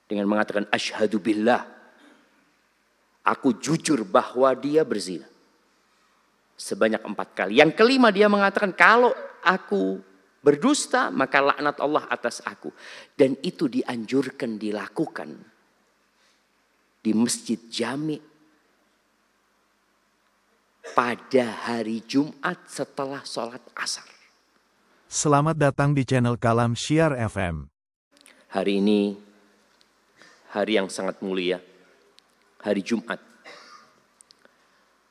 dengan mengatakan asyhadu billah, aku jujur bahwa dia berzina. Sebanyak 4 kali. Yang kelima dia mengatakan kalau aku berdusta maka laknat Allah atas aku. Dan itu dianjurkan dilakukan di Masjid Jami pada hari Jumat setelah sholat asar. Selamat datang di channel Kalam Syiar FM. Hari ini hari yang sangat mulia, hari Jumat.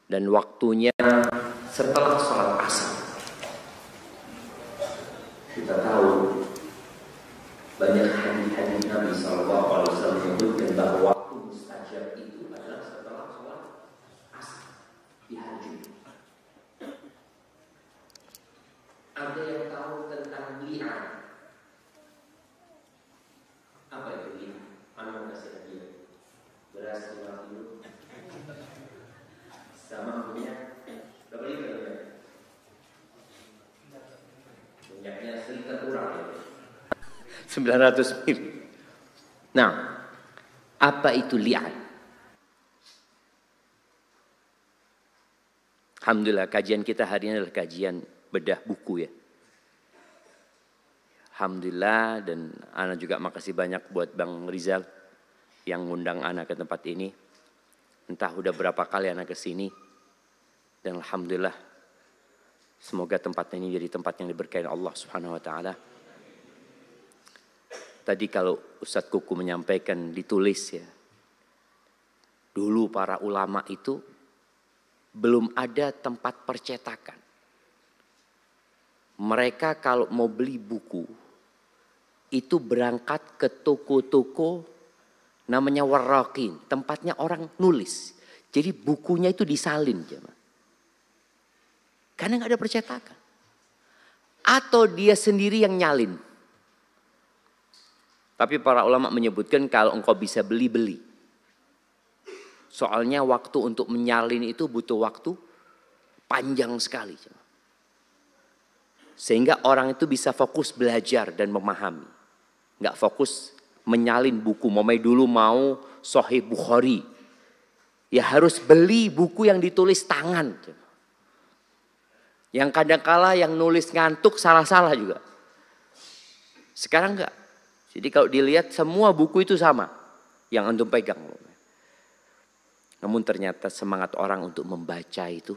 Dan waktunya setelah sholat asar. Kita tahu banyak hadis-hadis Nabi SAW menyebutkan bahwa waktu mustajab itu adalah setelah sholat asar di hari Jumat. Ada yang tahu tentang li'an? Apa itu li'an? Anda kasih hadiah beras 5 kilo sama minyak berapa liter ya? Minyaknya seliter kurang ya? 900 mil. Nah, apa itu li'an? Alhamdulillah kajian kita hari ini adalah kajian bedah buku ya. Alhamdulillah, dan Ana juga makasih banyak buat Bang Rizal yang ngundang Ana ke tempat ini. Entah udah berapa kali Ana ke sini. Dan Alhamdulillah, semoga tempat ini jadi tempat yang diberkahi Allah Subhanahu wa taala. Tadi kalau Ustadz Kuku menyampaikan ditulis ya. Dulu para ulama itu belum ada tempat percetakan. Mereka kalau mau beli buku itu berangkat ke toko-toko namanya warrakin, tempatnya orang nulis. Jadi bukunya itu disalin jemaah. Karena nggak ada percetakan. Atau dia sendiri yang nyalin. Tapi para ulama menyebutkan kalau engkau bisa beli. Soalnya waktu untuk menyalin itu butuh waktu panjang sekali. Sehingga orang itu bisa fokus belajar dan memahami. Nggak fokus menyalin buku. Dulu mau Sahih Bukhari. Ya harus beli buku yang ditulis tangan. Yang kadang-kala yang nulis ngantuk salah-salah juga. Sekarang enggak. Jadi kalau dilihat semua buku itu sama. Yang antum pegang. Namun ternyata semangat orang untuk membaca itu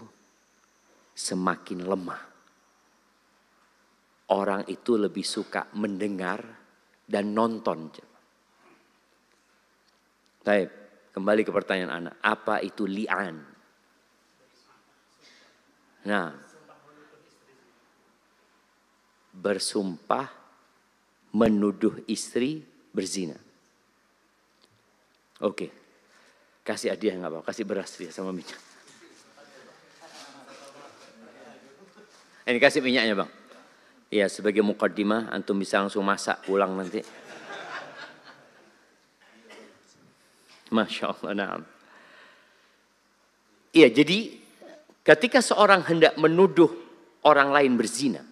semakin lemah. Orang itu lebih suka mendengar dan nonton. Baik, kembali ke pertanyaan Ana. Apa itu li'an? Nah, bersumpah menuduh istri berzina. Oke. Kasih hadiah enggak apa-apa, kasih beras dia sama minyak. Ini kasih minyaknya, Bang. Iya, sebagai mukaddimah antum bisa langsung masak pulang nanti. Masya Allah, na'am. Iya, jadi ketika seorang hendak menuduh orang lain berzina,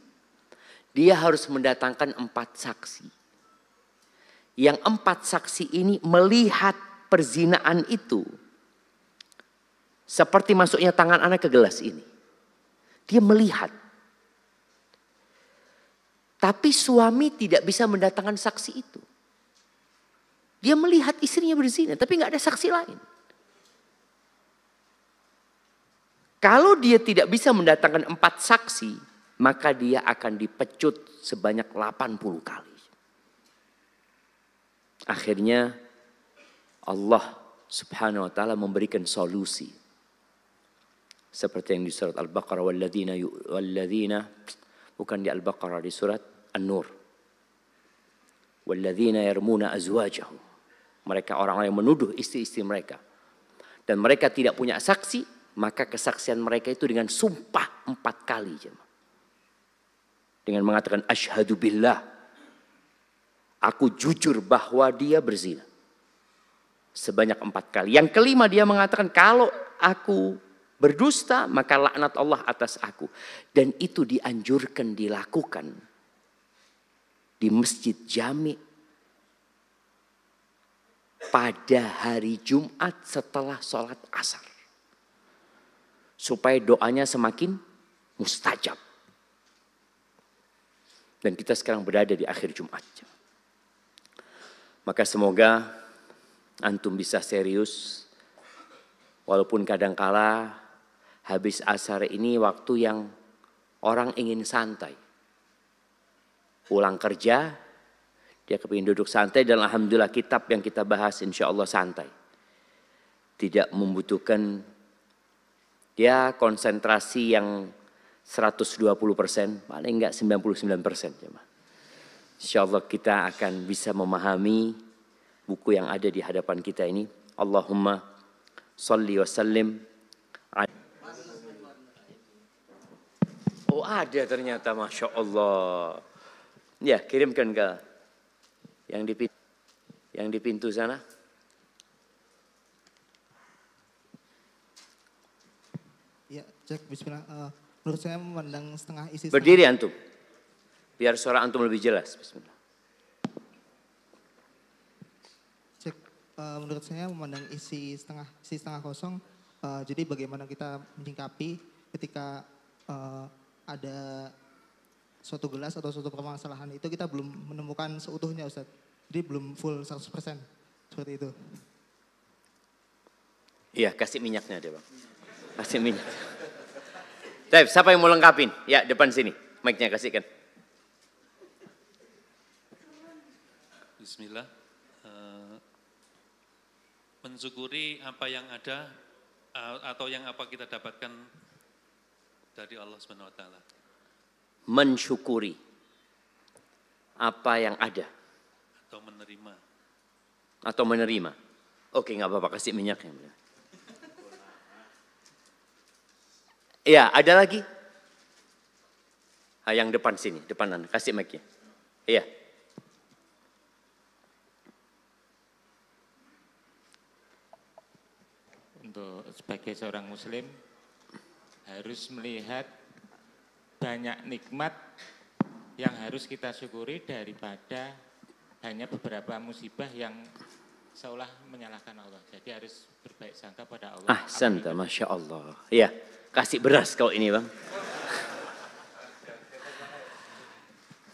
dia harus mendatangkan 4 saksi. Yang 4 saksi ini melihat perzinaan itu. Seperti masuknya tangan anak ke gelas ini. Dia melihat. Tapi suami tidak bisa mendatangkan saksi itu. Dia melihat istrinya berzina, tapi nggak ada saksi lain. Kalau dia tidak bisa mendatangkan 4 saksi, maka dia akan dipecut sebanyak 80 kali. Akhirnya Allah Subhanahu wa taala memberikan solusi. Seperti yang di surat Al-Baqarah, walladzina bukan di Al-Baqarah, di surat An-Nur. Walladzina yarmuna azwajahum. Mereka orang-orang yang menuduh istri-istri mereka. Dan mereka tidak punya saksi, maka kesaksian mereka itu dengan sumpah 4 kali. Dengan mengatakan asyhadu billah, aku jujur bahwa dia berzina. Sebanyak 4 kali. Yang kelima dia mengatakan kalau aku berdusta maka laknat Allah atas aku. Dan itu dianjurkan dilakukan di Masjid Jami pada hari Jumat setelah sholat asar. Supaya doanya semakin mustajab. Dan kita sekarang berada di akhir Jumat. Maka semoga antum bisa serius. Walaupun kadangkala habis asar ini waktu yang orang ingin santai. Pulang kerja, dia kepingin duduk santai dan alhamdulillah kitab yang kita bahas insya Allah santai. Tidak membutuhkan dia konsentrasi yang 120%, paling enggak 99%. Insya Allah kita akan bisa memahami buku yang ada di hadapan kita ini. Allahumma salli wa sallim. Oh ada ternyata, Masya Allah. Ya kirimkan ke yang di pintu sana. Ya, cek bismillah. Menurut saya memandang setengah isi. Berdiri antum. Biar suara antum lebih jelas. Bismillah. Cek, menurut saya memandang isi setengah kosong. Jadi bagaimana kita menyikapi ketika ada suatu gelas atau suatu permasalahan itu kita belum menemukan seutuhnya Ustaz. Jadi belum full 100%. Seperti itu. Iya, kasih minyaknya deh Bang. Kasih minyak. Baik, siapa yang mau lengkapin? Ya, depan sini. Mic-nya kasihkan. Bismillah. Mensyukuri apa yang ada atau yang apa kita dapatkan dari Allah Subhanahu wa taala. Mensyukuri apa yang ada atau menerima. Oke, nggak apa-apa, kasih minyaknya. Iya, ada lagi? Yang depan sini, depan Anda, kasih mic-nya. Iya. Untuk sebagai seorang muslim harus melihat banyak nikmat yang harus kita syukuri daripada hanya beberapa musibah yang seolah menyalahkan Allah. Jadi harus berbaik sangka pada Allah. Ahsanta, Masya Allah. Ya, kasih beras kau ini Bang.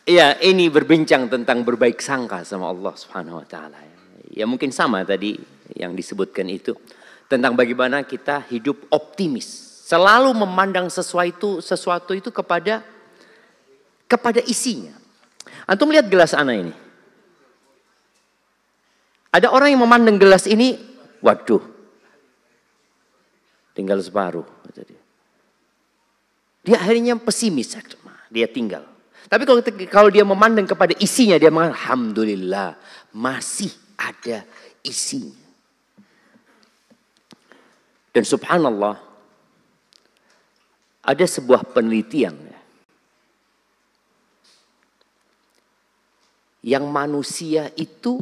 Iya, ini berbincang tentang berbaik sangka sama Allah Subhanahu wa taala. Ya mungkin sama tadi yang disebutkan itu. Tentang bagaimana kita hidup optimis. Selalu memandang sesuatu itu kepada isinya. Antum lihat gelas ana ini. Ada orang yang memandang gelas ini, waduh, tinggal separuh. Dia akhirnya pesimis, dia tinggal. Tapi kalau dia memandang kepada isinya, dia mengatakan, alhamdulillah masih ada isinya. Dan subhanallah, ada sebuah penelitian yang manusia itu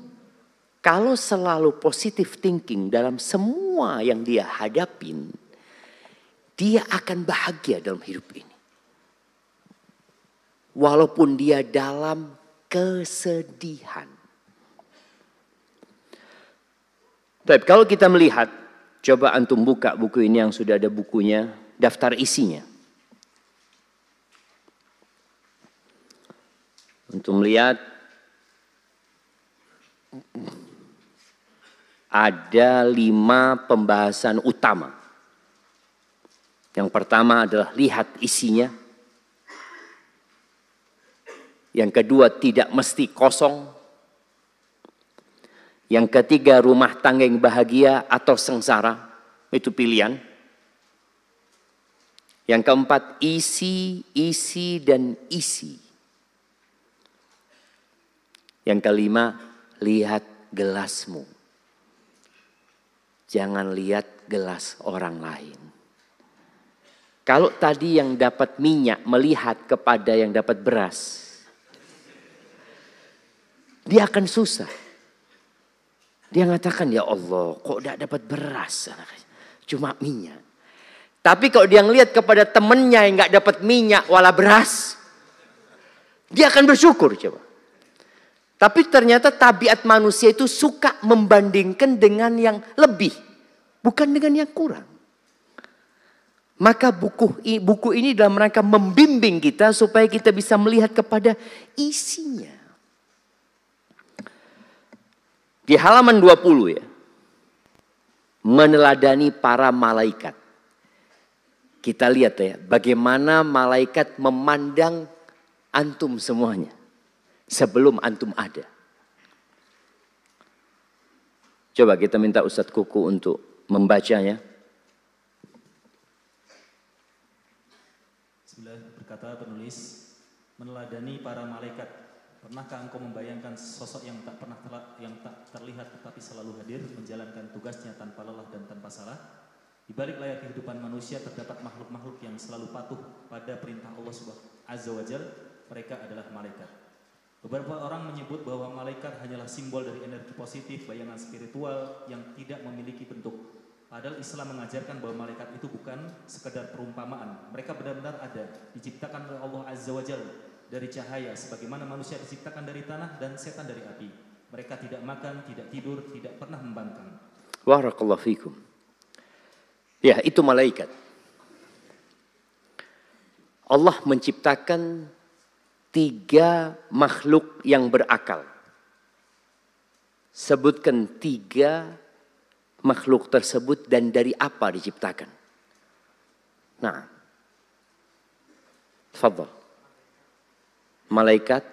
kalau selalu positive thinking dalam semua yang dia hadapin, dia akan bahagia dalam hidup ini. Walaupun dia dalam kesedihan. Tapi kalau kita melihat, coba antum buka buku ini yang sudah ada bukunya, daftar isinya. Untuk melihat ada 5 pembahasan utama. Yang pertama adalah lihat isinya. Yang kedua tidak mesti kosong. Yang ketiga rumah tangga yang bahagia atau sengsara. Itu pilihan. Yang keempat isi, dan isi. Yang kelima, lihat gelasmu. Jangan lihat gelas orang lain. Kalau tadi yang dapat minyak melihat kepada yang dapat beras, dia akan susah. Dia mengatakan, ya Allah, kok tidak dapat beras? Cuma minyak. Tapi kalau dia ngelihat kepada temannya yang nggak dapat minyak wala beras, dia akan bersyukur coba. Tapi ternyata tabiat manusia itu suka membandingkan dengan yang lebih, bukan dengan yang kurang. Maka buku ini dalam rangka membimbing kita supaya kita bisa melihat kepada isinya. Di halaman 20 ya. Meneladani para malaikat. Kita lihat ya, bagaimana malaikat memandang antum semuanya sebelum antum ada. Coba kita minta Ustadz Kuku untuk membacanya. Berkata penulis, meneladani para malaikat. Pernahkah engkau membayangkan sosok yang tak terlihat tetapi selalu hadir menjalankan tugasnya tanpa lelah dan tanpa salah? Di balik layar kehidupan manusia terdapat makhluk-makhluk yang selalu patuh pada perintah Allah Azza wa Jalla. Mereka adalah malaikat. Beberapa orang menyebut bahwa malaikat hanyalah simbol dari energi positif, bayangan spiritual yang tidak memiliki bentuk. Padahal Islam mengajarkan bahwa malaikat itu bukan sekedar perumpamaan. Mereka benar-benar ada, diciptakan oleh Allah Azza wa Jalla dari cahaya, sebagaimana manusia diciptakan dari tanah dan setan dari api. Mereka tidak makan, tidak tidur, tidak pernah membangkang. Barakallahu fikum. Ya, itu malaikat. Allah menciptakan 3 makhluk yang berakal. Sebutkan 3 makhluk tersebut dan dari apa diciptakan. Nah, tafadhal. Malaikat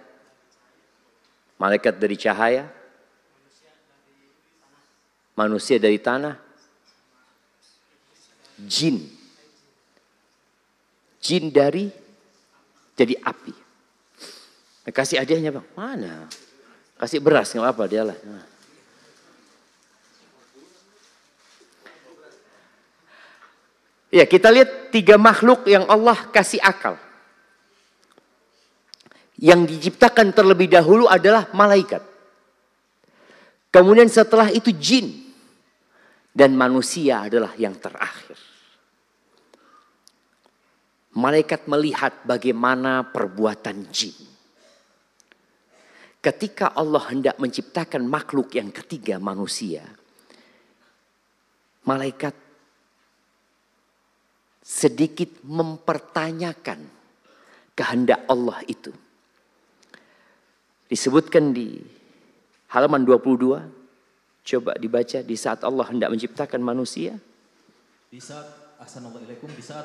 dari cahaya, manusia dari tanah, jin dari jadi api. Kasih hadiahnya bang, mana? Kasih beras nggak apa dia lah. Ya, kita lihat 3 makhluk yang Allah kasih akal. Yang diciptakan terlebih dahulu adalah malaikat. Kemudian setelah itu jin. Dan manusia adalah yang terakhir. Malaikat melihat bagaimana perbuatan jin. Ketika Allah hendak menciptakan makhluk yang ketiga, manusia. Malaikat sedikit mempertanyakan kehendak Allah itu. Disebutkan di halaman 22. Coba dibaca, di saat Allah hendak menciptakan manusia. Di saat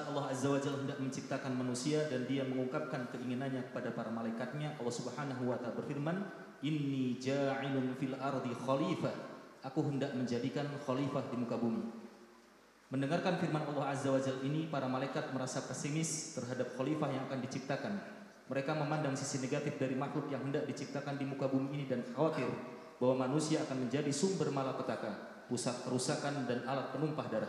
Allah Azza wa Jalla hendak menciptakan manusia dan dia mengungkapkan keinginannya kepada para malaikatnya, Allah Subhanahu wa Ta'ala berfirman, Inni ja'ilun fil ardi khalifah. Aku hendak menjadikan khalifah di muka bumi. Mendengarkan firman Allah Azza wa Jalla ini, para malaikat merasa pesimis terhadap khalifah yang akan diciptakan. Mereka memandang sisi negatif dari makhluk yang hendak diciptakan di muka bumi ini dan khawatir bahwa manusia akan menjadi sumber malapetaka, pusat kerusakan dan alat penumpah darah.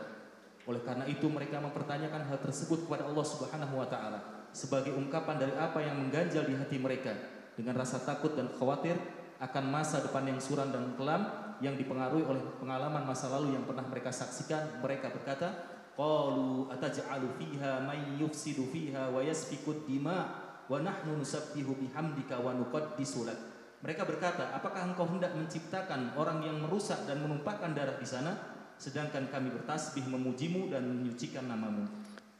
Oleh karena itu mereka mempertanyakan hal tersebut kepada Allah Subhanahu wa Ta'ala sebagai ungkapan dari apa yang mengganjal di hati mereka. Dengan rasa takut dan khawatir akan masa depan yang suram dan kelam yang dipengaruhi oleh pengalaman masa lalu yang pernah mereka saksikan, mereka berkata, qalu ataj'alu fiha may yufsidu fiha wa yasfiku dima wa nahnu nusabbihu bihamdika wa nuqaddisu lak. Mereka berkata, apakah engkau hendak menciptakan orang yang merusak dan menumpahkan darah di sana, sedangkan kami bertasbih memujimu dan menyucikan namamu.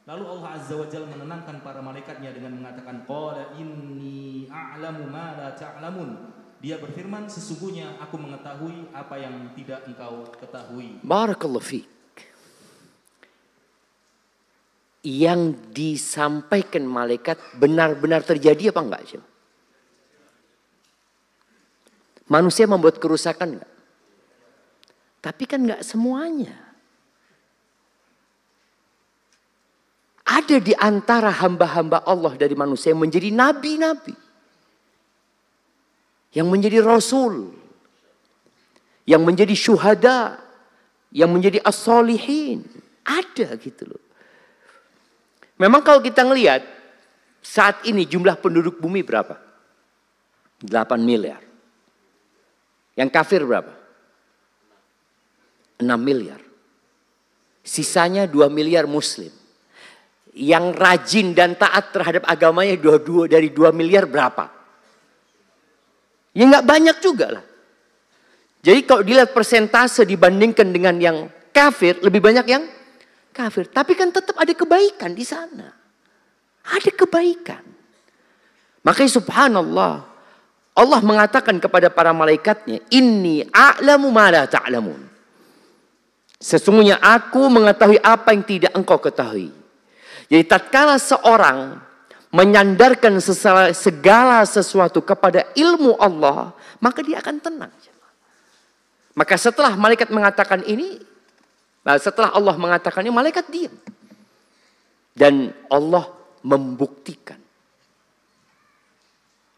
Lalu Allah Azza wa Jalla menenangkan para malaikatnya dengan mengatakan, qala inni a'lamu ma la ta'lamun. Dia berfirman, sesungguhnya aku mengetahui apa yang tidak engkau ketahui. Barakallahu fiik. Yang disampaikan malaikat benar-benar terjadi apa enggak? Manusia membuat kerusakan enggak? Tapi kan enggak semuanya. Ada di antara hamba-hamba Allah dari manusia yang menjadi nabi-nabi. Yang menjadi rasul. Yang menjadi syuhada. Yang menjadi as-solihin. Ada gitu loh. Memang kalau kita ngelihat saat ini jumlah penduduk bumi berapa? 8 miliar. Yang kafir berapa? 6 miliar. Sisanya 2 miliar muslim. Yang rajin dan taat terhadap agamanya dari 2 miliar berapa? Ya nggak banyak juga lah. Jadi kalau dilihat persentase dibandingkan dengan yang kafir, lebih banyak yang kafir. Tapi kan tetap ada kebaikan di sana. Ada kebaikan. Makanya subhanallah, Allah mengatakan kepada para malaikatnya, Inni a'lamu ma la ta'lamun. Sesungguhnya aku mengetahui apa yang tidak engkau ketahui. Jadi tatkala seorang menyandarkan segala sesuatu kepada ilmu Allah, maka dia akan tenang. Maka setelah malaikat mengatakan ini, setelah Allah mengatakannya, malaikat diam. Dan Allah membuktikan.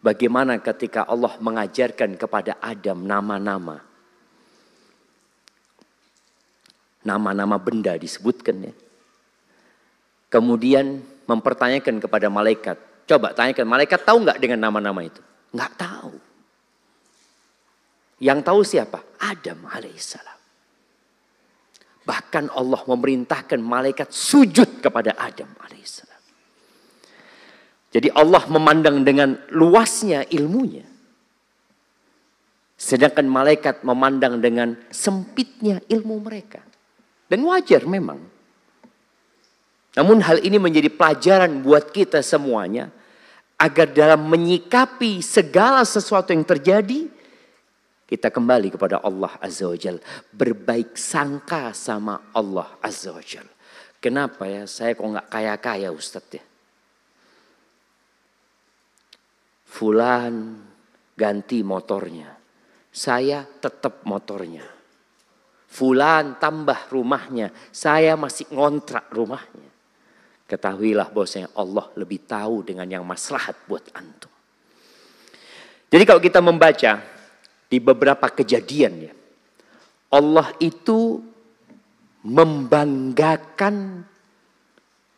Bagaimana ketika Allah mengajarkan kepada Adam nama-nama. Nama-nama benda disebutkan ya. Kemudian mempertanyakan kepada malaikat. Coba tanyakan, malaikat tahu nggak dengan nama-nama itu? Nggak tahu. Yang tahu siapa? Adam alaihissalam. Bahkan Allah memerintahkan malaikat sujud kepada Adam alaihissalam. Jadi Allah memandang dengan luasnya ilmunya. Sedangkan malaikat memandang dengan sempitnya ilmu mereka. Dan wajar memang. Namun hal ini menjadi pelajaran buat kita semuanya. Agar dalam menyikapi segala sesuatu yang terjadi, kita kembali kepada Allah Azza wa Jal. Berbaik sangka sama Allah Azza wa Jal. Kenapa ya? Saya kok nggak kaya-kaya Ustadz ya? Fulan ganti motornya. Saya tetap motornya. Fulan tambah rumahnya. Saya masih ngontrak rumahnya. Ketahuilah bahwasanya Allah lebih tahu dengan yang maslahat buat antum. Jadi kalau kita membaca di beberapa kejadian ya, Allah itu membanggakan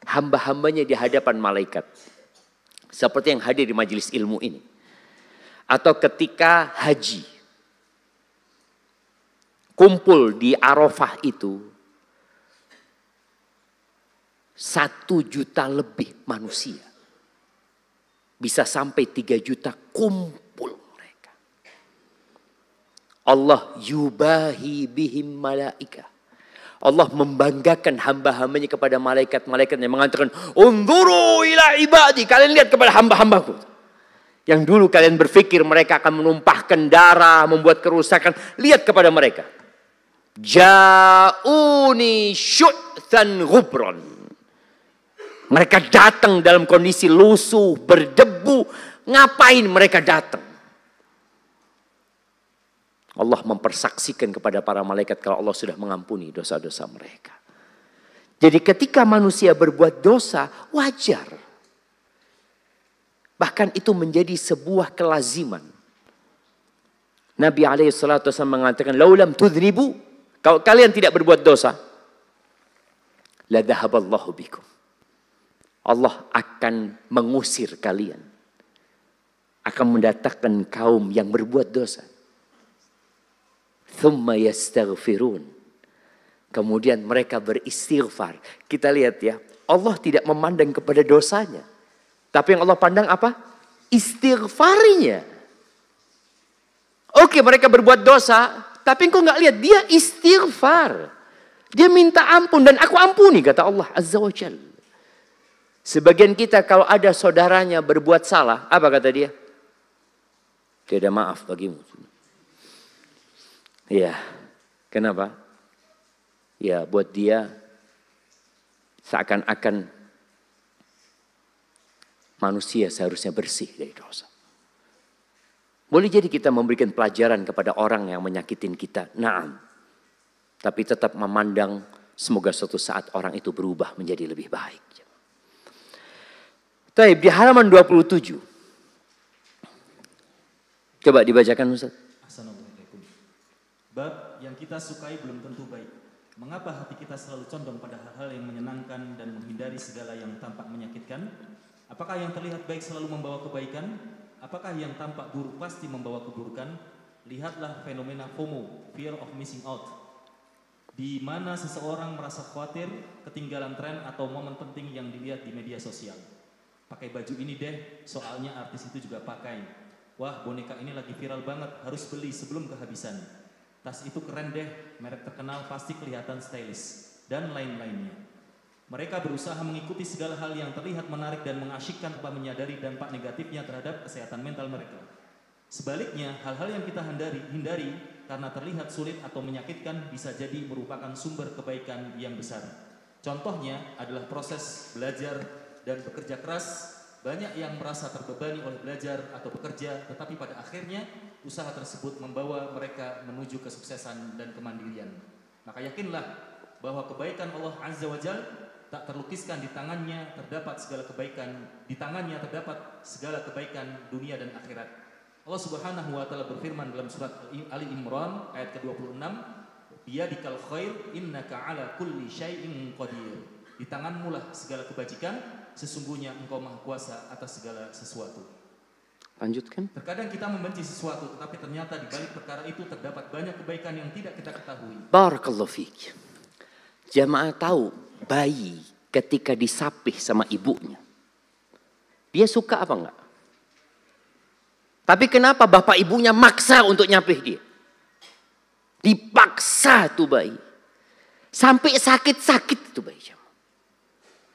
hamba-hambanya di hadapan malaikat. Seperti yang hadir di majelis ilmu ini. Atau ketika haji. Kumpul di Arafah itu 1 juta lebih manusia. Bisa sampai 3 juta kumpul mereka. Allah yubahi bihim malaika. Allah membanggakan hamba-hambanya kepada malaikat-malaikat yang mengatakan, "Unzuru ila ibadi." Kalian lihat kepada hamba-hambaku. Yang dulu kalian berpikir mereka akan menumpahkan darah, membuat kerusakan. Lihat kepada mereka. Ja'uni syu'than ghubron. Mereka datang dalam kondisi lusuh, berdebu. Ngapain mereka datang? Allah mempersaksikan kepada para malaikat kalau Allah sudah mengampuni dosa-dosa mereka. Jadi ketika manusia berbuat dosa, wajar. Bahkan itu menjadi sebuah kelaziman. Nabi SAW mengatakan, "Laulam tudhnibu," kalau kalian tidak berbuat dosa, la dhahaballahu bikum. Allah akan mengusir kalian. Akan mendatangkan kaum yang berbuat dosa. Thumma yastaghfirun. Kemudian mereka beristighfar. Kita lihat ya, Allah tidak memandang kepada dosanya. Tapi yang Allah pandang apa? Istighfarinya. Oke, mereka berbuat dosa, tapi engkau nggak lihat dia istighfar. Dia minta ampun dan aku ampuni, kata Allah Azza wa Jalla. Sebagian kita kalau ada saudaranya berbuat salah, apa kata dia? Tiada maaf bagimu. Ya, kenapa? Ya, buat dia seakan-akan manusia seharusnya bersih dari dosa. Boleh jadi kita memberikan pelajaran kepada orang yang menyakitin kita. Naam. Tapi tetap memandang semoga suatu saat orang itu berubah menjadi lebih baik. Taib di halaman 27. Coba dibacakan Ustaz. Assalamualaikum. Bab yang kita sukai belum tentu baik. Mengapa hati kita selalu condong pada hal-hal yang menyenangkan dan menghindari segala yang tampak menyakitkan? Apakah yang terlihat baik selalu membawa kebaikan? Apakah yang tampak buruk pasti membawa keburukan? Lihatlah fenomena FOMO, fear of missing out, di mana seseorang merasa khawatir ketinggalan tren atau momen penting yang dilihat di media sosial. Pakai baju ini deh, soalnya artis itu juga pakai. Wah, boneka ini lagi viral banget, harus beli sebelum kehabisan. Tas itu keren deh, merek terkenal, pasti kelihatan stylish, dan lain-lainnya. Mereka berusaha mengikuti segala hal yang terlihat menarik dan mengasyikkan tanpa menyadari dampak negatifnya terhadap kesehatan mental mereka. Sebaliknya, hal-hal yang kita hindari karena terlihat sulit atau menyakitkan bisa jadi merupakan sumber kebaikan yang besar. Contohnya adalah proses belajar dan bekerja keras. Banyak yang merasa terbebani oleh belajar atau bekerja, tetapi pada akhirnya usaha tersebut membawa mereka menuju kesuksesan dan kemandirian. Maka yakinlah bahwa kebaikan Allah Azza wa Jalla tak terlukiskan di tangannya terdapat segala kebaikan, di tangannya terdapat segala kebaikan dunia dan akhirat. Allah Subhanahu wa taala berfirman dalam surat Ali Imran ayat ke-26, "Biyadikal khair innaka ala kulli syai'in qadir." Di tanganmu lah segala kebajikan, sesungguhnya engkau maha kuasa atas segala sesuatu. Lanjutkan. Terkadang kita membenci sesuatu, tetapi ternyata di balik perkara itu terdapat banyak kebaikan yang tidak kita ketahui. Barakallahu fiik. Jamaah tahu bayi ketika disapih sama ibunya, dia suka apa enggak? Tapi kenapa bapak ibunya maksa untuk nyapih dia? Dipaksa tuh bayi. Sampai sakit-sakit tuh bayi.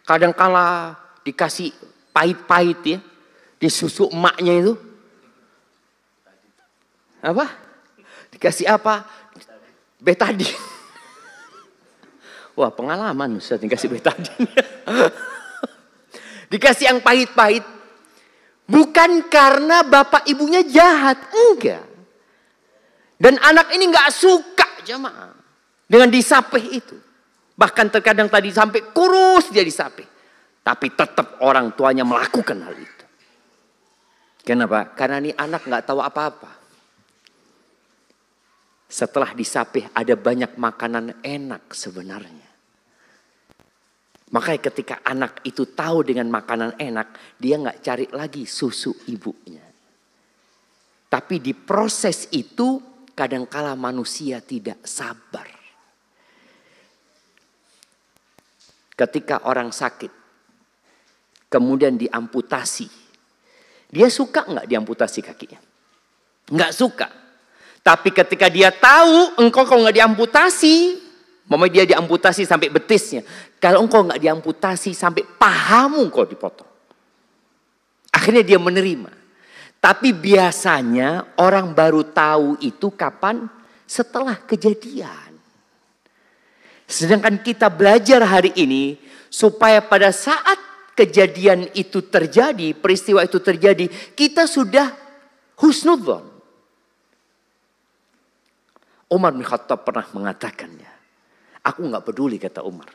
Kadang-kala dikasih pahit-pahit ya. Disusuk emaknya itu. Apa? Dikasih apa? Betadine. Wah, pengalaman Ustaz dikasih betadine. Dikasih yang pahit-pahit. Bukan karena bapak ibunya jahat, enggak. Dan anak ini enggak suka jamaah dengan disapih itu. Bahkan terkadang tadi sampai kurus dia disapih. Tapi tetap orang tuanya melakukan hal itu. Kenapa? Karena ini anak enggak tahu apa-apa. Setelah disapih ada banyak makanan enak sebenarnya. Makanya ketika anak itu tahu dengan makanan enak, dia nggak cari lagi susu ibunya. Tapi di proses itu kadangkala manusia tidak sabar. Ketika orang sakit, kemudian diamputasi, dia suka nggak diamputasi kakinya? Nggak suka. Tapi ketika dia tahu engkau kalau nggak diamputasi, dia diamputasi sampai betisnya. Kalau engkau nggak diamputasi sampai pahamu engkau dipotong. Akhirnya dia menerima. Tapi biasanya orang baru tahu itu kapan? Setelah kejadian. Sedangkan kita belajar hari ini supaya pada saat kejadian itu terjadi, peristiwa itu terjadi, kita sudah husnudzon. Umar bin Khattab pernah mengatakannya. Aku nggak peduli kata Umar.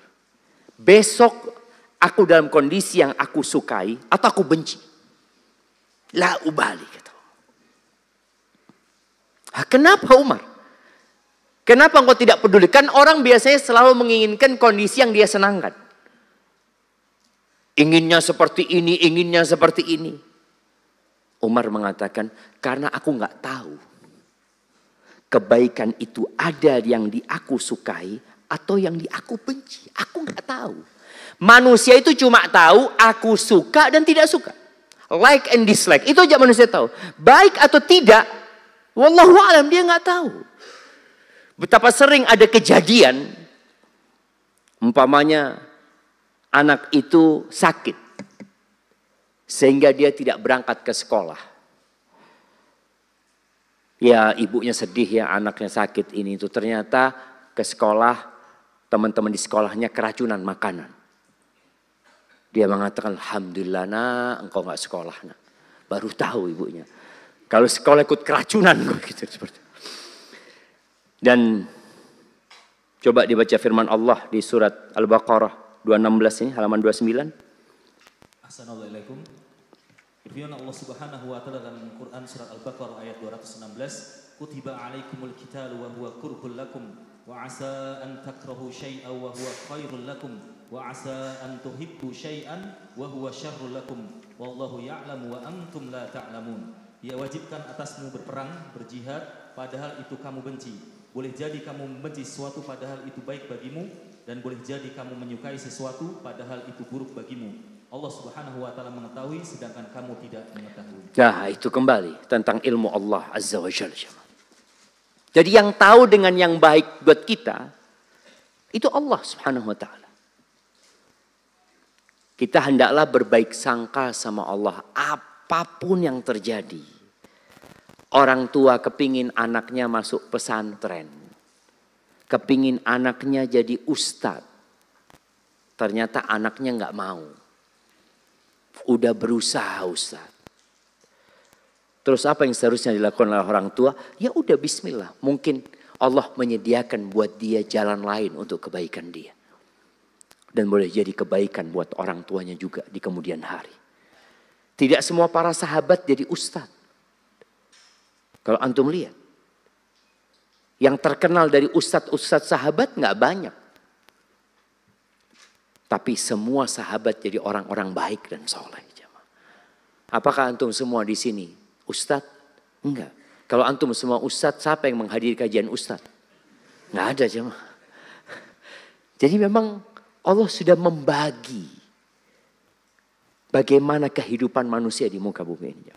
Besok aku dalam kondisi yang aku sukai atau aku benci. La ubali kata Umar. Kenapa Umar? Kenapa engkau tidak peduli? Kan orang biasanya selalu menginginkan kondisi yang dia senangkan. Inginnya seperti ini, inginnya seperti ini. Umar mengatakan, karena aku nggak tahu. Kebaikan itu ada yang di aku sukai atau yang di aku benci. Aku nggak tahu. Manusia itu cuma tahu aku suka dan tidak suka. Like and dislike. Itu aja manusia tahu. Baik atau tidak, wallahu a'lam, dia nggak tahu. Betapa sering ada kejadian, umpamanya anak itu sakit sehingga dia tidak berangkat ke sekolah. Ya ibunya sedih ya anaknya sakit ini itu, ternyata ke sekolah, teman-teman di sekolahnya keracunan makanan. Dia mengatakan, alhamdulillah nak, engkau nggak sekolah nak. Baru tahu ibunya. Kalau sekolah ikut keracunan gitu seperti. Dan coba dibaca firman Allah di surat Al-Baqarah 216 ini, halaman 29. Assalamualaikum. Firman Allah Subhanahu wa taala dalam Quran surat Al-Baqarah ayat 216, kutiba alaikumul qitalu wa huwa kurhul lakum wa asa an takrahu syai'an wa huwa khairul lakum wa asa an tuhibbu syai'an wa huwa syarrul lakum wallahu ya'lamu wa antum la ta'lamun. Dia wajibkan atasmu berperang, berjihad, padahal itu kamu benci. Boleh jadi kamu membenci sesuatu padahal itu baik bagimu, dan boleh jadi kamu menyukai sesuatu padahal itu buruk bagimu. Allah Subhanahu wa taala mengetahui sedangkan kamu tidak mengetahui. Nah, itu kembali tentang ilmu Allah Azza wa Jalla. Jadi yang tahu dengan yang baik buat kita itu Allah Subhanahu wa taala. Kita hendaklah berbaik sangka sama Allah apapun yang terjadi. Orang tua kepingin anaknya masuk pesantren. Kepingin anaknya jadi ustadz. Ternyata anaknya nggak mau. Udah berusaha ustadz. Terus apa yang seharusnya dilakukan oleh orang tua? Ya udah bismillah. Mungkin Allah menyediakan buat dia jalan lain untuk kebaikan dia. Dan boleh jadi kebaikan buat orang tuanya juga di kemudian hari. Tidak semua para sahabat jadi ustadz. Kalau antum lihat. Yang terkenal dari ustadz-ustadz sahabat nggak banyak. Tapi semua sahabat jadi orang-orang baik dan soleh. Apakah antum semua di sini ustadz? Enggak. Kalau antum semua ustadz, siapa yang menghadiri kajian ustadz? Nggak ada jemaah. Jadi memang Allah sudah membagi bagaimana kehidupan manusia di muka bumi ini.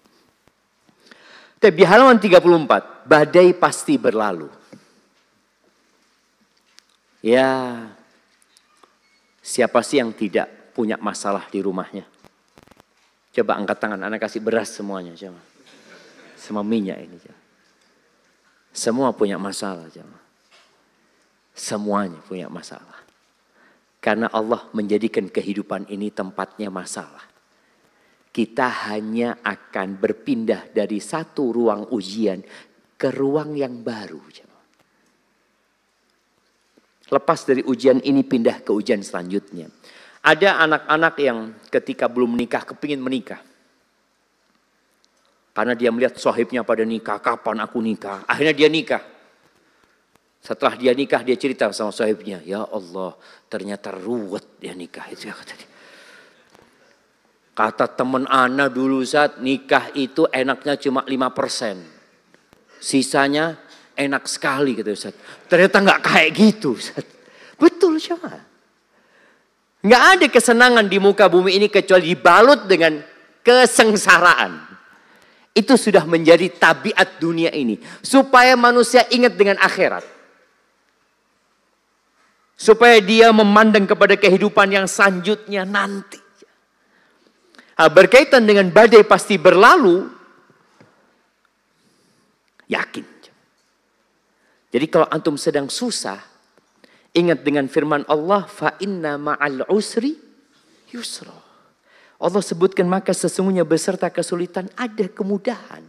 Tapi di halaman 34, badai pasti berlalu. Ya, siapa sih yang tidak punya masalah di rumahnya? Coba angkat tangan, anak kasih beras semuanya. Coba. Sama minyak ini. Coba. Semua punya masalah. Coba. Semuanya punya masalah. Karena Allah menjadikan kehidupan ini tempatnya masalah. Kita hanya akan berpindah dari satu ruang ujian ke ruang yang baru. Lepas dari ujian ini pindah ke ujian selanjutnya. Ada anak-anak yang ketika belum menikah kepingin menikah. Karena dia melihat sohibnya pada nikah, kapan aku nikah. Akhirnya dia nikah. Setelah dia nikah dia cerita sama sohibnya. Ya Allah ternyata ruwet dia nikah. Itu ya kata dia. Kata teman ana dulu saat nikah itu enaknya cuma 5%. Sisanya enak sekali gitu Ustaz. Ternyata nggak kayak gitu Ustaz. Betul coba. Nggak ada kesenangan di muka bumi ini kecuali dibalut dengan kesengsaraan. Itu sudah menjadi tabiat dunia ini. Supaya manusia ingat dengan akhirat. Supaya dia memandang kepada kehidupan yang selanjutnya nanti. Berkaitan dengan badai pasti berlalu. Yakin. Jadi kalau antum sedang susah. Ingat dengan firman Allah. Fa inna ma'al usri yusra. Allah sebutkan maka sesungguhnya beserta kesulitan ada kemudahan.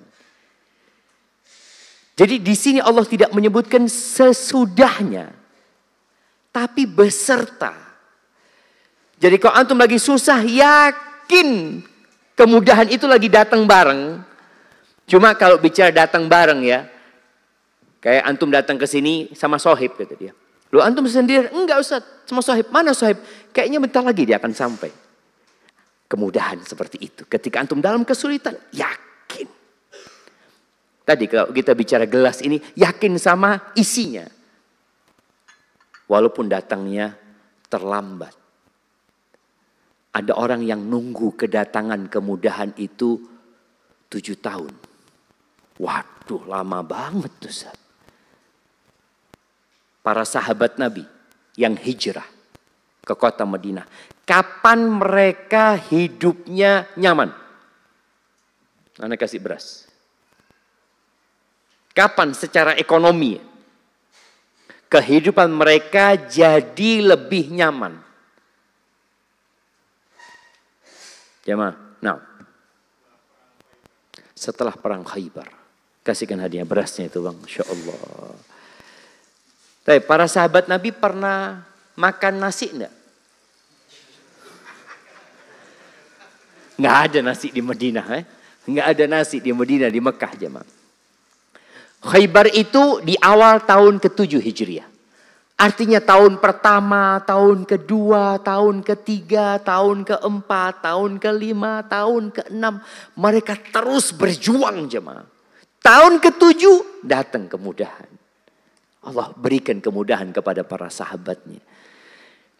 Jadi di sini Allah tidak menyebutkan sesudahnya. Tapi beserta. Jadi kalau antum lagi susah, yakin kemudahan itu lagi datang bareng. Cuma kalau bicara datang bareng ya. Kayak antum datang ke sini sama sohib kata dia. Lu antum sendiri, enggak Ustaz, sama sohib. Mana sohib? Kayaknya bentar lagi dia akan sampai. Kemudahan seperti itu. Ketika antum dalam kesulitan, yakin. Tadi kalau kita bicara gelas ini, yakin sama isinya. Walaupun datangnya terlambat. Ada orang yang nunggu kedatangan kemudahan itu 7 tahun. Waduh lama banget Ustaz. Para sahabat Nabi yang hijrah ke kota Madinah. Kapan mereka hidupnya nyaman? Anda kasih beras. Kapan secara ekonomi kehidupan mereka jadi lebih nyaman? Jemaah, nah. Setelah perang Khaybar. Kasihkan hadiah berasnya itu bang. Insya Allah. Tapi para sahabat Nabi pernah makan nasi enggak? Nggak ada nasi di Madinah. Nggak ada nasi di Madinah, di Mekah jemaah. Khaybar itu di awal tahun ke-7 Hijriah. Artinya tahun pertama, tahun kedua, tahun ketiga, tahun keempat, tahun kelima, tahun keenam. Mereka terus berjuang jemaah. Tahun ke-7 datang kemudahan. Allah berikan kemudahan kepada para sahabatnya.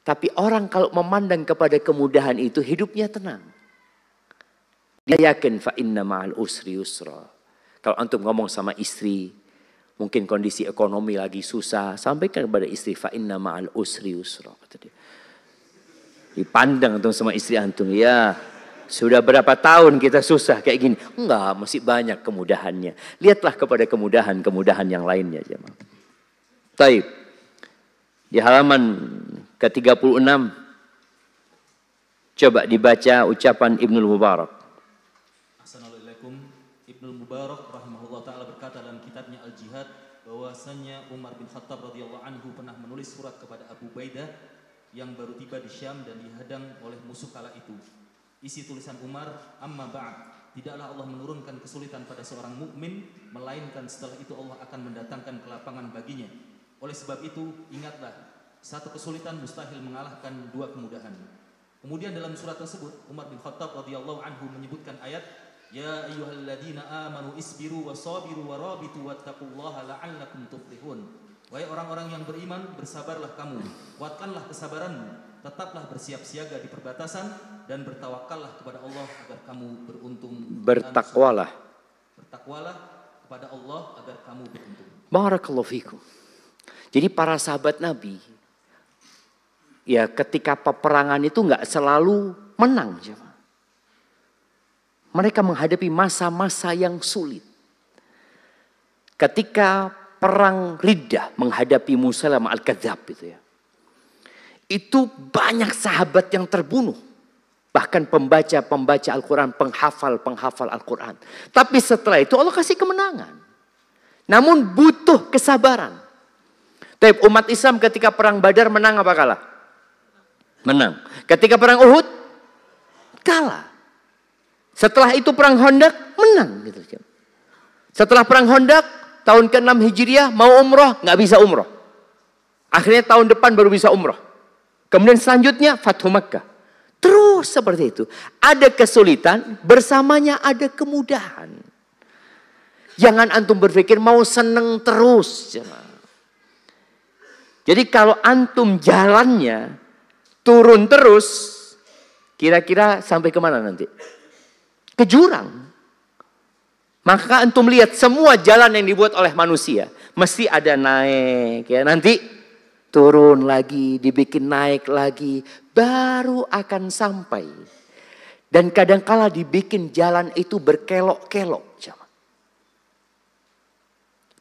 Tapi orang kalau memandang kepada kemudahan itu hidupnya tenang. Dia yakin fa inna ma'al usri yusra. Kalau antum ngomong sama istri, mungkin kondisi ekonomi lagi susah, sampaikan kepada istri fa inna ma'al usri yusra, kata dia. Dipandang antum sama istri antum, ya sudah berapa tahun kita susah kayak gini. Enggak, masih banyak kemudahannya. Lihatlah kepada kemudahan-kemudahan yang lainnya. Taib. Di halaman ke-36. Coba dibaca ucapan Ibnul Mubarak. Assalamualaikum. Ibnul Mubarak rahimahullah ta'ala berkata dalam kitabnya Al-Jihad bahwasanya Umar bin Khattab radhiyallahu anhu pernah menulis surat kepada Abu Ubaidah yang baru tiba di Syam dan dihadang oleh musuh kala itu. Isi tulisan Umar, amma ba'd, tidaklah Allah menurunkan kesulitan pada seorang mukmin, melainkan setelah itu Allah akan mendatangkan kelapangan baginya. Oleh sebab itu, ingatlah, satu kesulitan mustahil mengalahkan dua kemudahan. Kemudian dalam surat tersebut, Umar bin Khattab radhiyallahu anhu menyebutkan ayat, Ya ayyuhalladzina amanu isbiru wa sabiru wa rabitu wattaqullaha la'allakum tuflihun. Wahai orang-orang yang beriman, bersabarlah kamu, kuatkanlah kesabaranmu, tetaplah bersiap siaga di perbatasan dan bertawakallah kepada Allah agar kamu beruntung. Bertakwalah. Bertakwalah kepada Allah agar kamu beruntung. Barakallahu fikum. Jadi para sahabat Nabi, ya ketika peperangan itu nggak selalu menang. Mereka menghadapi masa-masa yang sulit. Ketika perang Riddah menghadapi Musailamah al-Kadzdzab itu ya. Itu banyak sahabat yang terbunuh. Bahkan pembaca-pembaca Al-Quran, penghafal Al-Quran. Tapi setelah itu Allah kasih kemenangan. Namun butuh kesabaran. Tapi umat Islam ketika perang Badar menang apa kalah? Menang. Ketika perang Uhud, kalah. Setelah itu perang Khandaq, menang. Gitu. Setelah perang Khandaq, tahun ke-6 Hijriah, mau umroh, nggak bisa umroh. Akhirnya tahun depan baru bisa umroh. Kemudian selanjutnya Fathu Makkah. Terus seperti itu. Ada kesulitan, bersamanya ada kemudahan. Jangan antum berpikir mau seneng terus. Jadi kalau antum jalannya turun terus, kira-kira sampai kemana nanti? Ke jurang. Maka antum lihat semua jalan yang dibuat oleh manusia. Mesti ada naik. Ya, nanti turun lagi, dibikin naik lagi, baru akan sampai. Dan kadangkala dibikin jalan itu berkelok-kelok.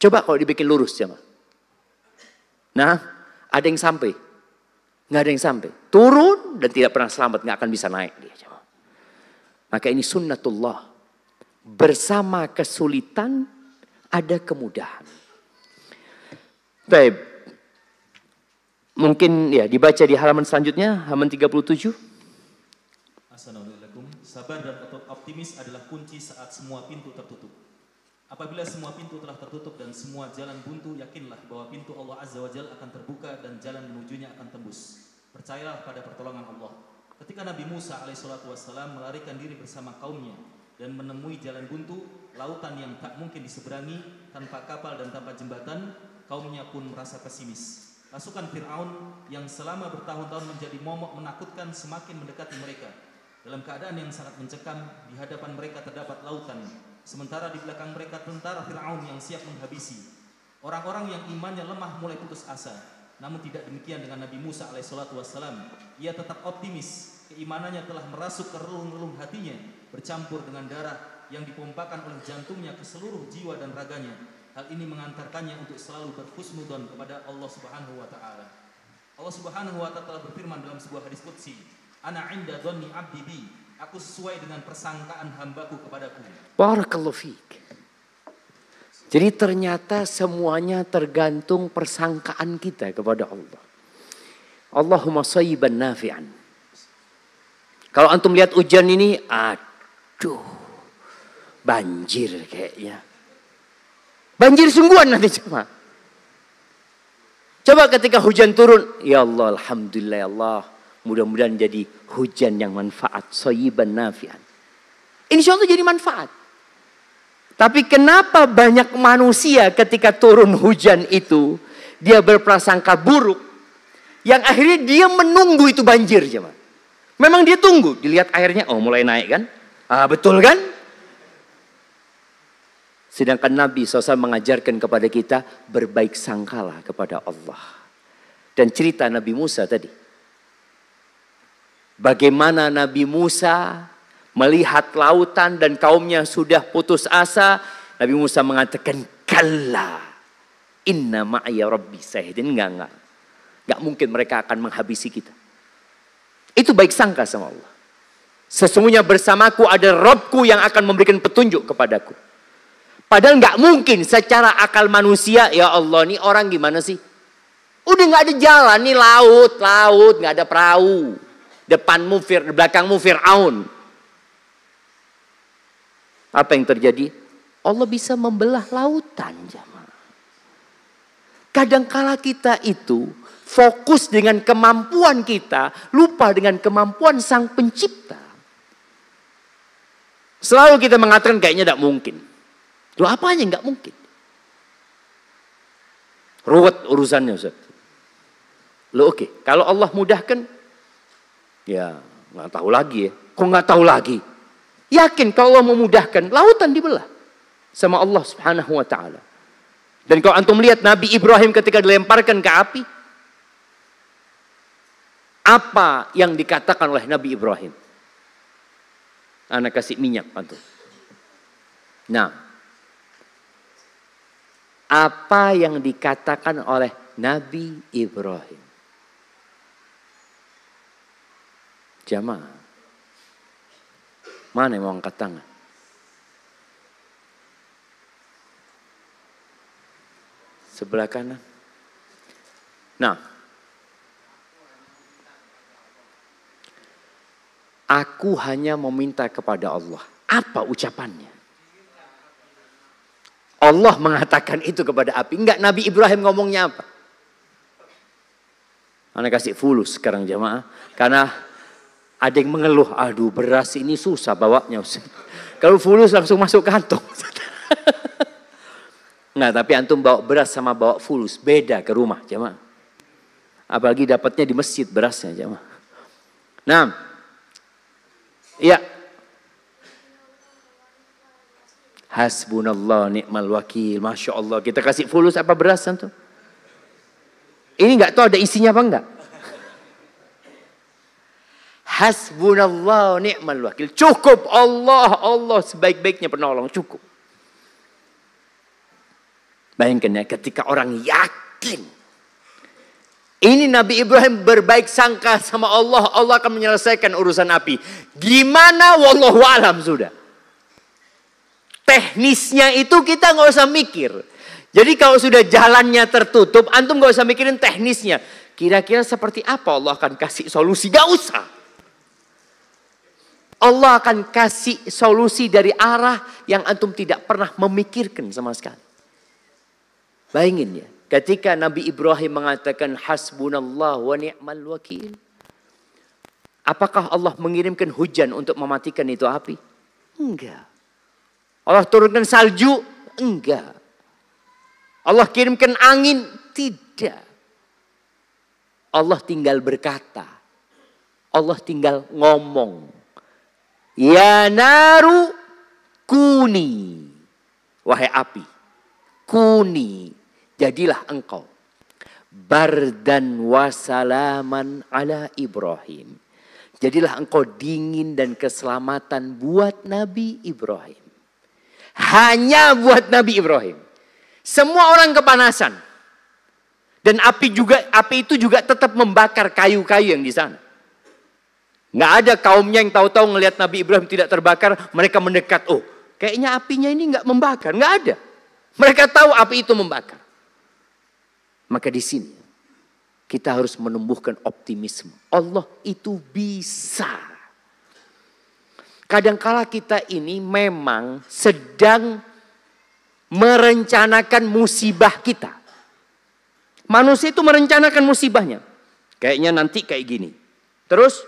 Coba kalau dibikin lurus. Nah, ada yang sampai. Nggak ada yang sampai. Turun dan tidak pernah selamat, nggak akan bisa naik dia. Maka ini sunnatullah. Bersama kesulitan ada kemudahan. Baik. Mungkin ya dibaca di halaman selanjutnya, halaman 37. Assalamualaikum. Sabar dan optimis adalah kunci saat semua pintu tertutup. Apabila semua pintu telah tertutup dan semua jalan buntu, yakinlah bahwa pintu Allah Azza wa Jalla akan terbuka dan jalan menujunya akan tembus. Percayalah pada pertolongan Allah. Ketika Nabi Musa alaihissalatu wassalam melarikan diri bersama kaumnya dan menemui jalan buntu, lautan yang tak mungkin diseberangi, tanpa kapal dan tanpa jembatan, kaumnya pun merasa pesimis. Pasukan Fir'aun yang selama bertahun-tahun menjadi momok menakutkan semakin mendekati mereka. Dalam keadaan yang sangat mencekam, di hadapan mereka terdapat lautan. Sementara di belakang mereka tentara Fir'aun yang siap menghabisi. Orang-orang yang imannya lemah mulai putus asa. Namun tidak demikian dengan Nabi Musa alaihissalatu wassalam. Ia tetap optimis. Keimanannya telah merasuk ke relung-relung hatinya, bercampur dengan darah yang dipompakan oleh jantungnya ke seluruh jiwa dan raganya. Hal ini mengantarkannya untuk selalu berhusnudzon kepada Allah Subhanahu wa taala. Allah Subhanahu wa taala telah berfirman dalam sebuah hadis qudsi, "Ana 'inda dhanni 'abdi bi." Aku sesuai dengan persangkaan hambaku kepadaku. Barakallahu fiik. Jadi ternyata semuanya tergantung persangkaan kita kepada Allah. Allahumma shayyiban nafi'an. Kalau antum lihat hujan ini, aduh, banjir kayaknya. Banjir sungguhan nanti coba. Coba ketika hujan turun, ya Allah, alhamdulillah ya Allah. Mudah-mudahan jadi hujan yang manfaat, shayyiban nafi'an. Insya Allah jadi manfaat. Tapi kenapa banyak manusia ketika turun hujan itu, dia berprasangka buruk. Yang akhirnya dia menunggu itu banjir, jemaah. Memang dia tunggu, dilihat airnya, oh mulai naik kan? Ah, betul kan? Sedangkan Nabi SAW mengajarkan kepada kita berbaik sangkalah kepada Allah. Dan cerita Nabi Musa tadi. Bagaimana Nabi Musa melihat lautan dan kaumnya sudah putus asa. Nabi Musa mengatakan, kalla inna ma'ya rabbi sayhidin. Enggak mungkin mereka akan menghabisi kita. Itu baik sangka sama Allah. Sesungguhnya bersamaku ada Rabbku yang akan memberikan petunjuk kepadaku. Padahal nggak mungkin secara akal manusia, ya Allah nih orang gimana sih? Udah nggak ada jalan nih, laut, nggak ada perahu. Depanmu belakangmu Fir'aun. Apa yang terjadi? Allah bisa membelah lautan, jemaah. Kadangkala kita itu fokus dengan kemampuan kita, lupa dengan kemampuan Sang Pencipta. Selalu kita mengatakan kayaknya tidak mungkin. Loh apanya nggak mungkin? Ruwet urusannya Ustaz. Loh oke, kalau Allah mudahkan, ya nggak tahu lagi ya. Kok nggak tahu lagi? Yakin kalau Allah memudahkan, lautan dibelah sama Allah Subhanahu wa taala. Dan kalau antum lihat Nabi Ibrahim ketika dilemparkan ke api, apa yang dikatakan oleh Nabi Ibrahim? Anak kasih minyak antum. Nah, apa yang dikatakan oleh Nabi Ibrahim? Jamaah, mana yang mau angkat tangan? Sebelah kanan. Nah, aku hanya meminta kepada Allah. Apa ucapannya? Allah mengatakan itu kepada api. Enggak, Nabi Ibrahim ngomongnya apa? Anak kasih fulus sekarang jamaah. Karena ada yang mengeluh, aduh beras ini susah bawanya. Kalau fulus langsung masuk kantong. Nah, tapi antum bawa beras sama bawa fulus beda ke rumah jamaah. Apalagi dapatnya di masjid berasnya jamaah. Nah, iya. Hasbunallah ni'mal wakil. Masya Allah. Kita kasih fulus apa beras antum? Ini nggak tahu ada isinya apa enggak? Hasbunallah ni'mal wakil. Cukup Allah. Allah sebaik-baiknya penolong. Cukup. Bayangkan ya, ketika orang yakin. Ini Nabi Ibrahim berbaik sangka sama Allah. Allah akan menyelesaikan urusan api. Gimana? Wallahu alam sudah. Teknisnya itu kita nggak usah mikir. Jadi kalau sudah jalannya tertutup, antum nggak usah mikirin teknisnya. Kira-kira seperti apa Allah akan kasih solusi? Gak usah. Allah akan kasih solusi dari arah yang antum tidak pernah memikirkan sama sekali. Bayangin ya, ketika Nabi Ibrahim mengatakan hasbunallah wa ni'mal wakil. Apakah Allah mengirimkan hujan untuk mematikan itu api? Enggak. Allah turunkan salju? Enggak. Allah kirimkan angin? Tidak. Allah tinggal berkata. Allah tinggal ngomong. Ya naru kuni. Wahai api. Kuni. Jadilah engkau. Bardan wasalaman ala Ibrahim. Jadilah engkau dingin dan keselamatan buat Nabi Ibrahim. Hanya buat Nabi Ibrahim. Semua orang kepanasan. Dan api itu juga tetap membakar kayu-kayu yang di sana. Nggak ada kaumnya yang tahu-tahu ngelihat Nabi Ibrahim tidak terbakar, mereka mendekat. Oh, kayaknya apinya ini nggak membakar. Nggak ada. Mereka tahu api itu membakar. Maka di sini kita harus menumbuhkan optimisme. Allah itu bisa. Kadangkala kita ini memang sedang merencanakan musibah kita. Manusia itu merencanakan musibahnya. Kayaknya nanti kayak gini. Terus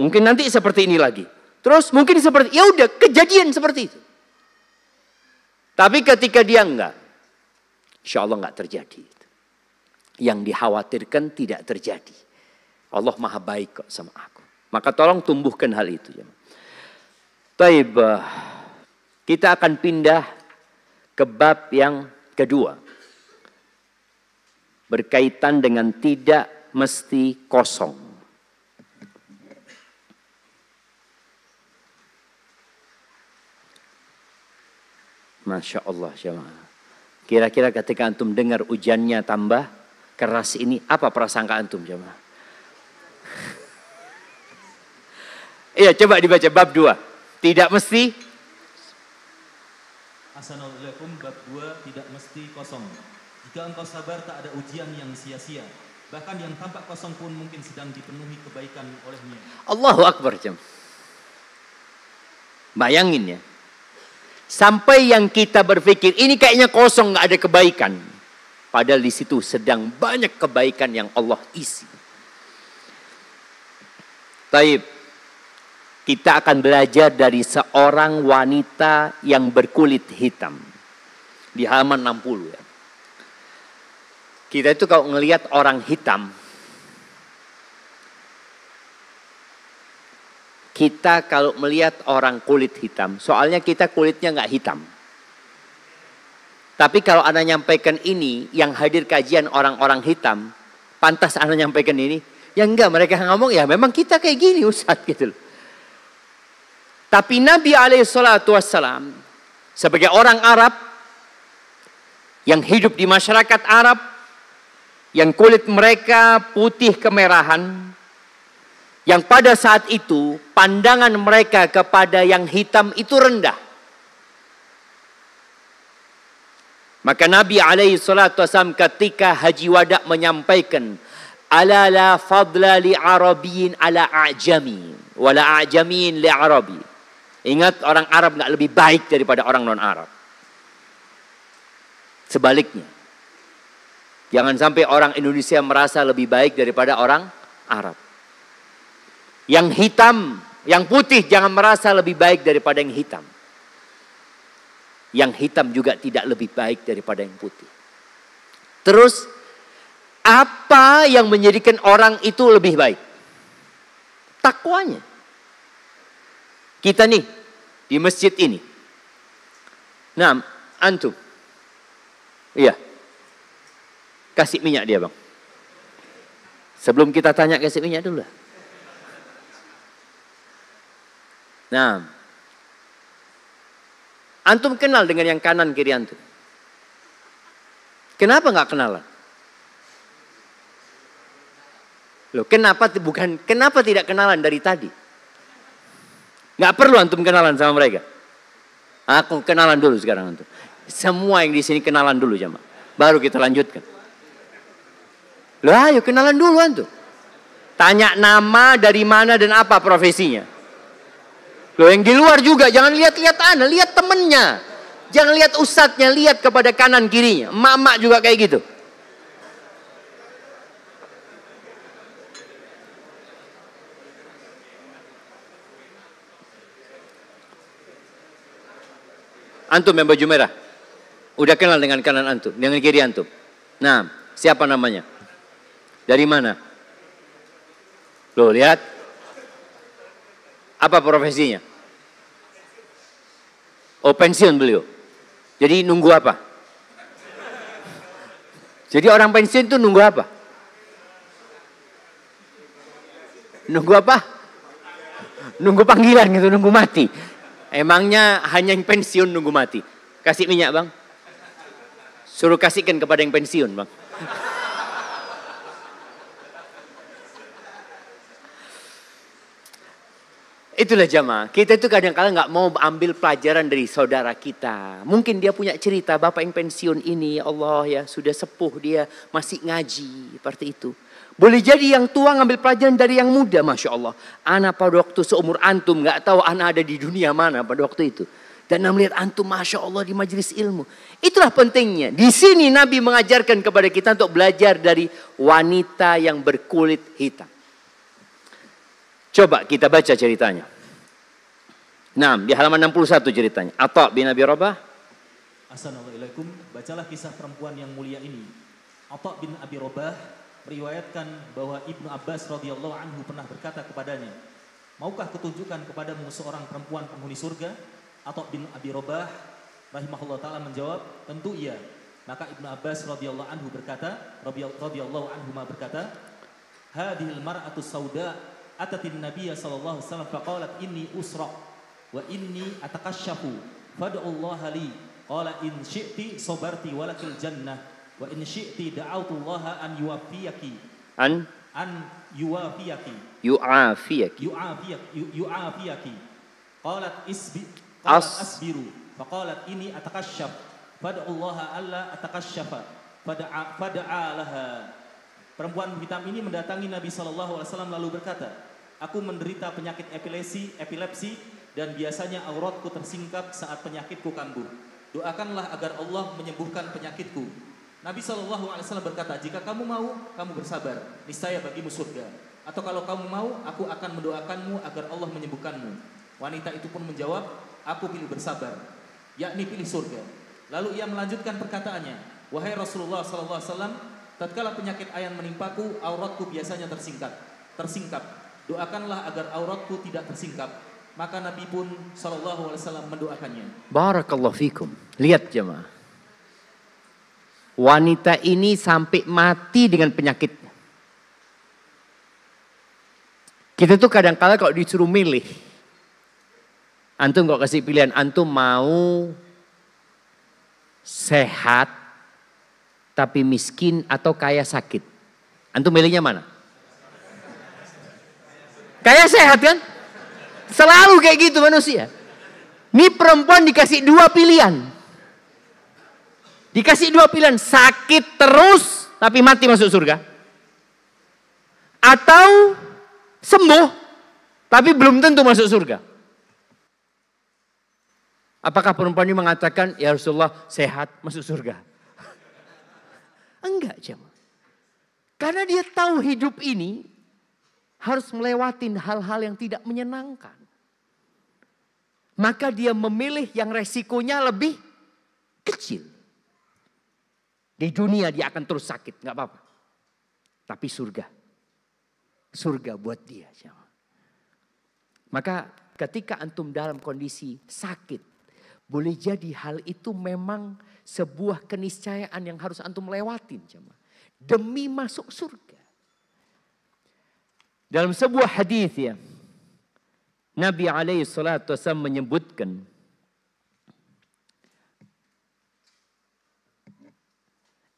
mungkin nanti seperti ini lagi. Terus mungkin seperti, ya udah kejadian seperti itu. Tapi ketika dia enggak, insya Allah enggak terjadi. yang dikhawatirkan tidak terjadi. Allah maha baik kok sama aku. Maka tolong tumbuhkan hal itu. Taib, kita akan pindah ke bab yang kedua. Berkaitan dengan tidak mesti kosong. Masya Allah jemaah. Kira-kira ketika antum dengar hujannya tambah keras ini, apa prasangka antum jemaah? Iya, coba dibaca bab 2. Tidak mesti. Assalamualaikum, bab 2, tidak mesti kosong. Jika engkau sabar, tak ada ujian yang sia-sia. Bahkan yang tampak kosong pun mungkin sedang dipenuhi kebaikan olehnya. Allahu Akbar jemaah. Bayangin ya. Sampai yang kita berpikir ini kayaknya kosong, nggak ada kebaikan. Padahal di situ sedang banyak kebaikan yang Allah isi. Taib, kita akan belajar dari seorang wanita yang berkulit hitam. Di halaman 60 ya. Kita itu kalau ngelihat orang hitam, kita kalau melihat orang kulit hitam, soalnya kita kulitnya nggak hitam. Tapi kalau Anda nyampaikan ini, yang hadir kajian orang-orang hitam, pantas Anda nyampaikan ini? Ya enggak, mereka ngomong ya memang kita kayak gini Ustaz gitu loh. Tapi Nabi SAW sebagai orang Arab yang hidup di masyarakat Arab, yang kulit mereka putih kemerahan, yang pada saat itu pandangan mereka kepada yang hitam itu rendah. Maka Nabi SAW ketika Haji Wada menyampaikan, ala la fadla li arabiyin ala a'jami, wala a'jamiin li arabi. Ingat, orang Arab nggak lebih baik daripada orang non-Arab. Sebaliknya, jangan sampai orang Indonesia merasa lebih baik daripada orang Arab. Yang hitam, yang putih jangan merasa lebih baik daripada yang hitam. Yang hitam juga tidak lebih baik daripada yang putih. Terus, apa yang menjadikan orang itu lebih baik? Takwanya. Kita nih, di masjid ini. Nah, antum. Iya. Kasih minyak dia bang. Sebelum kita tanya kasih minyak dulu lah. Nah, antum kenal dengan yang kanan kiri antum? Kenapa nggak kenalan? Loh, kenapa tidak kenalan dari tadi? Nggak perlu antum kenalan sama mereka. Aku kenalan dulu sekarang antum. Semua yang di sini kenalan dulu jemaah. Baru kita lanjutkan. Loh, ayo kenalan dulu antum. Tanya nama, dari mana dan apa profesinya. Loh, yang di luar juga jangan lihat-lihat Anda, lihat temennya. Jangan lihat ustadznya, lihat kepada kanan kirinya. Emak-emak juga kayak gitu. Antum yang baju merah. Udah kenal dengan kanan antum, dengan kiri antum. Nah, siapa namanya? Dari mana? Loh, lihat. Apa profesinya? Oh, pensiun beliau. Jadi nunggu apa? Jadi orang pensiun itu nunggu apa? Nunggu apa? Nunggu panggilan gitu, nunggu mati. Emangnya hanya yang pensiun nunggu mati? Kasih minyak bang. Suruh kasihkan kepada yang pensiun bang. Itulah jamaah. Kita itu kadang-kadang nggak mau ambil pelajaran dari saudara kita. Mungkin dia punya cerita, bapak yang pensiun ini, ya Allah ya, sudah sepuh dia, masih ngaji, seperti itu. Boleh jadi yang tua ngambil pelajaran dari yang muda, Masya Allah. Ana pada waktu seumur antum, nggak tahu ana ada di dunia mana pada waktu itu. Dan melihat antum, Masya Allah, di majelis ilmu. Itulah pentingnya. Di sini Nabi mengajarkan kepada kita untuk belajar dari wanita yang berkulit hitam. Coba kita baca ceritanya. Nah, di halaman 61 ceritanya. Atha bin Abi Rabah. Assalamualaikum, bacalah kisah perempuan yang mulia ini. Atha bin Abi Rabah meriwayatkan bahwa Ibnu Abbas radhiyallahu anhu pernah berkata kepadanya, maukah kutunjukkan kepadamu seorang perempuan penghuni surga? Atha bin Abi Rabah rahimahullah taala menjawab, tentu iya. Maka Ibnu Abbas radhiyallahu anhu berkata, hadhil mar'atu sauda atatin nabiyya sallallahu alaihi wasallam faqalat inni usra wa inni atakasyafu fad'ullaha li qala in syi'ti sabarti walakil jannah wa in syi'ti da'autullaha an yuwafiyaki yu'afiyaki qalat asbiru faqalat inni atakasyaf fad'ullaha alla atakasyafa fada'a laha. Perempuan hitam ini mendatangi Nabi SAW lalu berkata, aku menderita penyakit epilepsi dan biasanya auratku tersingkap saat penyakitku kambuh. Doakanlah agar Allah menyembuhkan penyakitku. Nabi SAW berkata, jika kamu mau, kamu bersabar, niscaya bagimu surga. Atau kalau kamu mau, aku akan mendoakanmu agar Allah menyembuhkanmu. Wanita itu pun menjawab, aku pilih bersabar, yakni pilih surga. Lalu ia melanjutkan perkataannya, wahai Rasulullah SAW, tatkala penyakit ayan menimpaku, auratku biasanya tersingkap. Doakanlah agar auratku tidak tersingkap. Maka Nabi pun SAW mendoakannya. Barakallahu fikum. Lihat jemaah. Wanita ini sampai mati dengan penyakitnya. Kita tuh kadang-kala kalau disuruh milih. Antum kok kasih pilihan, antum mau sehat tapi miskin atau kaya sakit? Antum milihnya mana? Kaya sehat kan? Selalu kayak gitu manusia. Ini perempuan dikasih dua pilihan. Dikasih dua pilihan, sakit terus tapi mati masuk surga. Atau sembuh tapi belum tentu masuk surga. Apakah perempuan ini mengatakan, ya Rasulullah sehat masuk surga? Enggak jemaah. Karena dia tahu hidup ini harus melewatin hal-hal yang tidak menyenangkan. Maka dia memilih yang resikonya lebih kecil. Di dunia dia akan terus sakit, enggak apa-apa. Tapi surga. Surga buat dia jemaah. Maka ketika antum dalam kondisi sakit, boleh jadi hal itu memang sebuah keniscayaan yang harus antum lewatin jemaah. Demi masuk surga. Dalam sebuah hadis ya, Nabi alaihi salatu wasallam menyebutkan,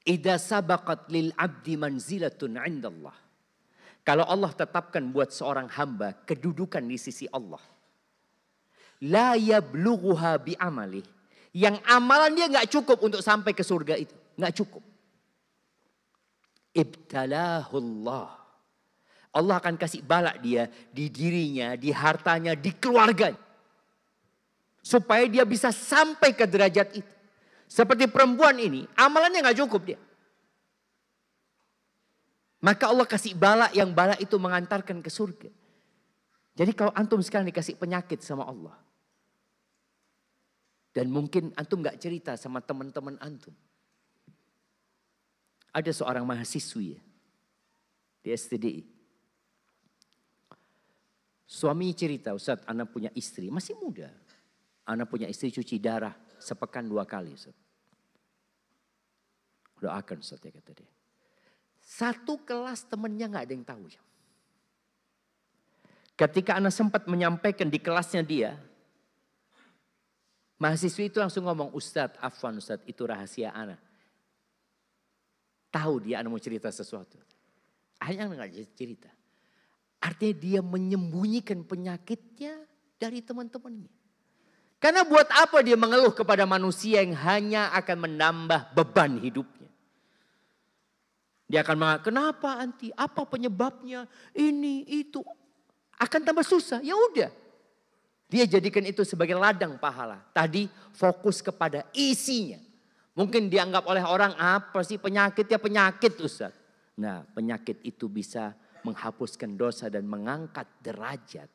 idza sabaqat lil abdi manzilatun 'indallah. Kalau Allah tetapkan buat seorang hamba kedudukan di sisi Allah, la yablughuha bi amali, yang amalan dia nggak cukup untuk sampai ke surga itu, nggak cukup. Ibtalahullah, Allah akan kasih balak dia di dirinya, di hartanya, di keluarganya, supaya dia bisa sampai ke derajat itu. Seperti perempuan ini, amalannya nggak cukup dia. Maka Allah kasih balak, yang balak itu mengantarkan ke surga. Jadi kalau antum sekarang dikasih penyakit sama Allah, dan mungkin antum gak cerita sama teman-teman antum. Ada seorang mahasiswi ya, di STDI. Suami cerita, Ustaz, anak punya istri, masih muda. Anak punya istri cuci darah sepekan 2 kali, Ustaz. Doakan, Ustaz, ya kata dia. Satu kelas temennya gak ada yang tahu. Ketika anak sempat menyampaikan di kelasnya dia, mahasiswi itu langsung ngomong, Ustadz, afwan Ustadz, itu rahasia anak. Tahu dia anak mau cerita sesuatu. Akhirnya anak gak cerita. Artinya dia menyembunyikan penyakitnya dari teman-temannya. Karena buat apa dia mengeluh kepada manusia yang hanya akan menambah beban hidupnya. Dia akan mengatakan, kenapa anti? Apa penyebabnya? Ini, itu. Akan tambah susah. Ya udah. Dia jadikan itu sebagai ladang pahala. Tadi fokus kepada isinya. Mungkin dianggap oleh orang, apa sih penyakit? Ya penyakit, Ustaz. Nah, penyakit itu bisa menghapuskan dosa dan mengangkat derajat.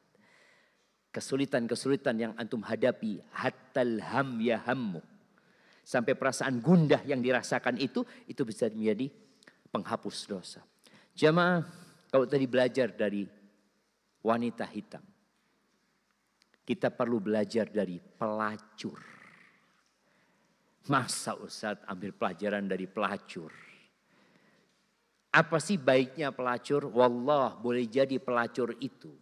Kesulitan-kesulitan yang antum hadapi, hattal ham ya hammu. Sampai perasaan gundah yang dirasakan itu bisa menjadi penghapus dosa. Jamaah, kalau tadi belajar dari wanita hitam, kita perlu belajar dari pelacur. Masa Ustadz ambil pelajaran dari pelacur? Apa sih baiknya pelacur? Wallah, boleh jadi pelacur itu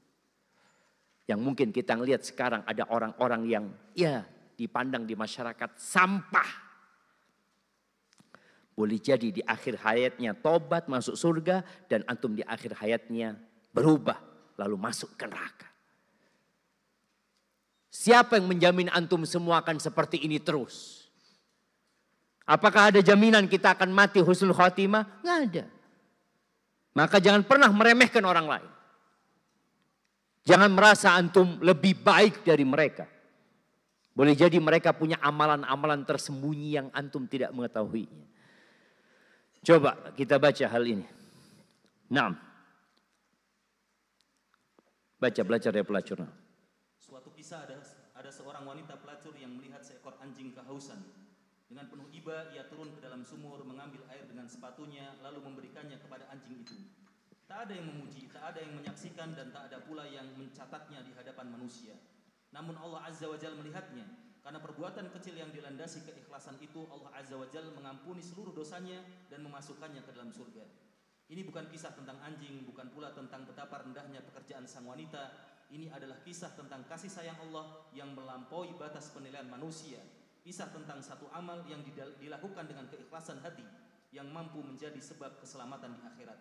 yang mungkin kita ngelihat sekarang ada orang-orang yang ya dipandang di masyarakat sampah. Boleh jadi di akhir hayatnya tobat masuk surga dan antum di akhir hayatnya berubah lalu masuk ke neraka. Siapa yang menjamin antum semua akan seperti ini terus? Apakah ada jaminan kita akan mati husnul khotimah? Nggak ada. Maka jangan pernah meremehkan orang lain. Jangan merasa antum lebih baik dari mereka. Boleh jadi mereka punya amalan-amalan tersembunyi yang antum tidak mengetahuinya. Coba kita baca hal ini. Naam. Baca, belajar dari pelacur. Suatu kisah ada seorang wanita pelacur yang melihat seekor anjing kehausan. Dengan penuh iba ia turun ke dalam sumur, mengambil air dengan sepatunya lalu memberikannya kepada anjing itu. Tak ada yang memuji, tak ada yang menyaksikan, dan tak ada pula yang mencatatnya di hadapan manusia. Namun Allah Azza wa Jalla melihatnya. Karena perbuatan kecil yang dilandasi keikhlasan itu, Allah Azza wa Jalla mengampuni seluruh dosanya dan memasukkannya ke dalam surga. Ini bukan kisah tentang anjing, bukan pula tentang betapa rendahnya pekerjaan sang wanita. Ini adalah kisah tentang kasih sayang Allah yang melampaui batas penilaian manusia. Kisah tentang satu amal yang dilakukan dengan keikhlasan hati yang mampu menjadi sebab keselamatan di akhirat.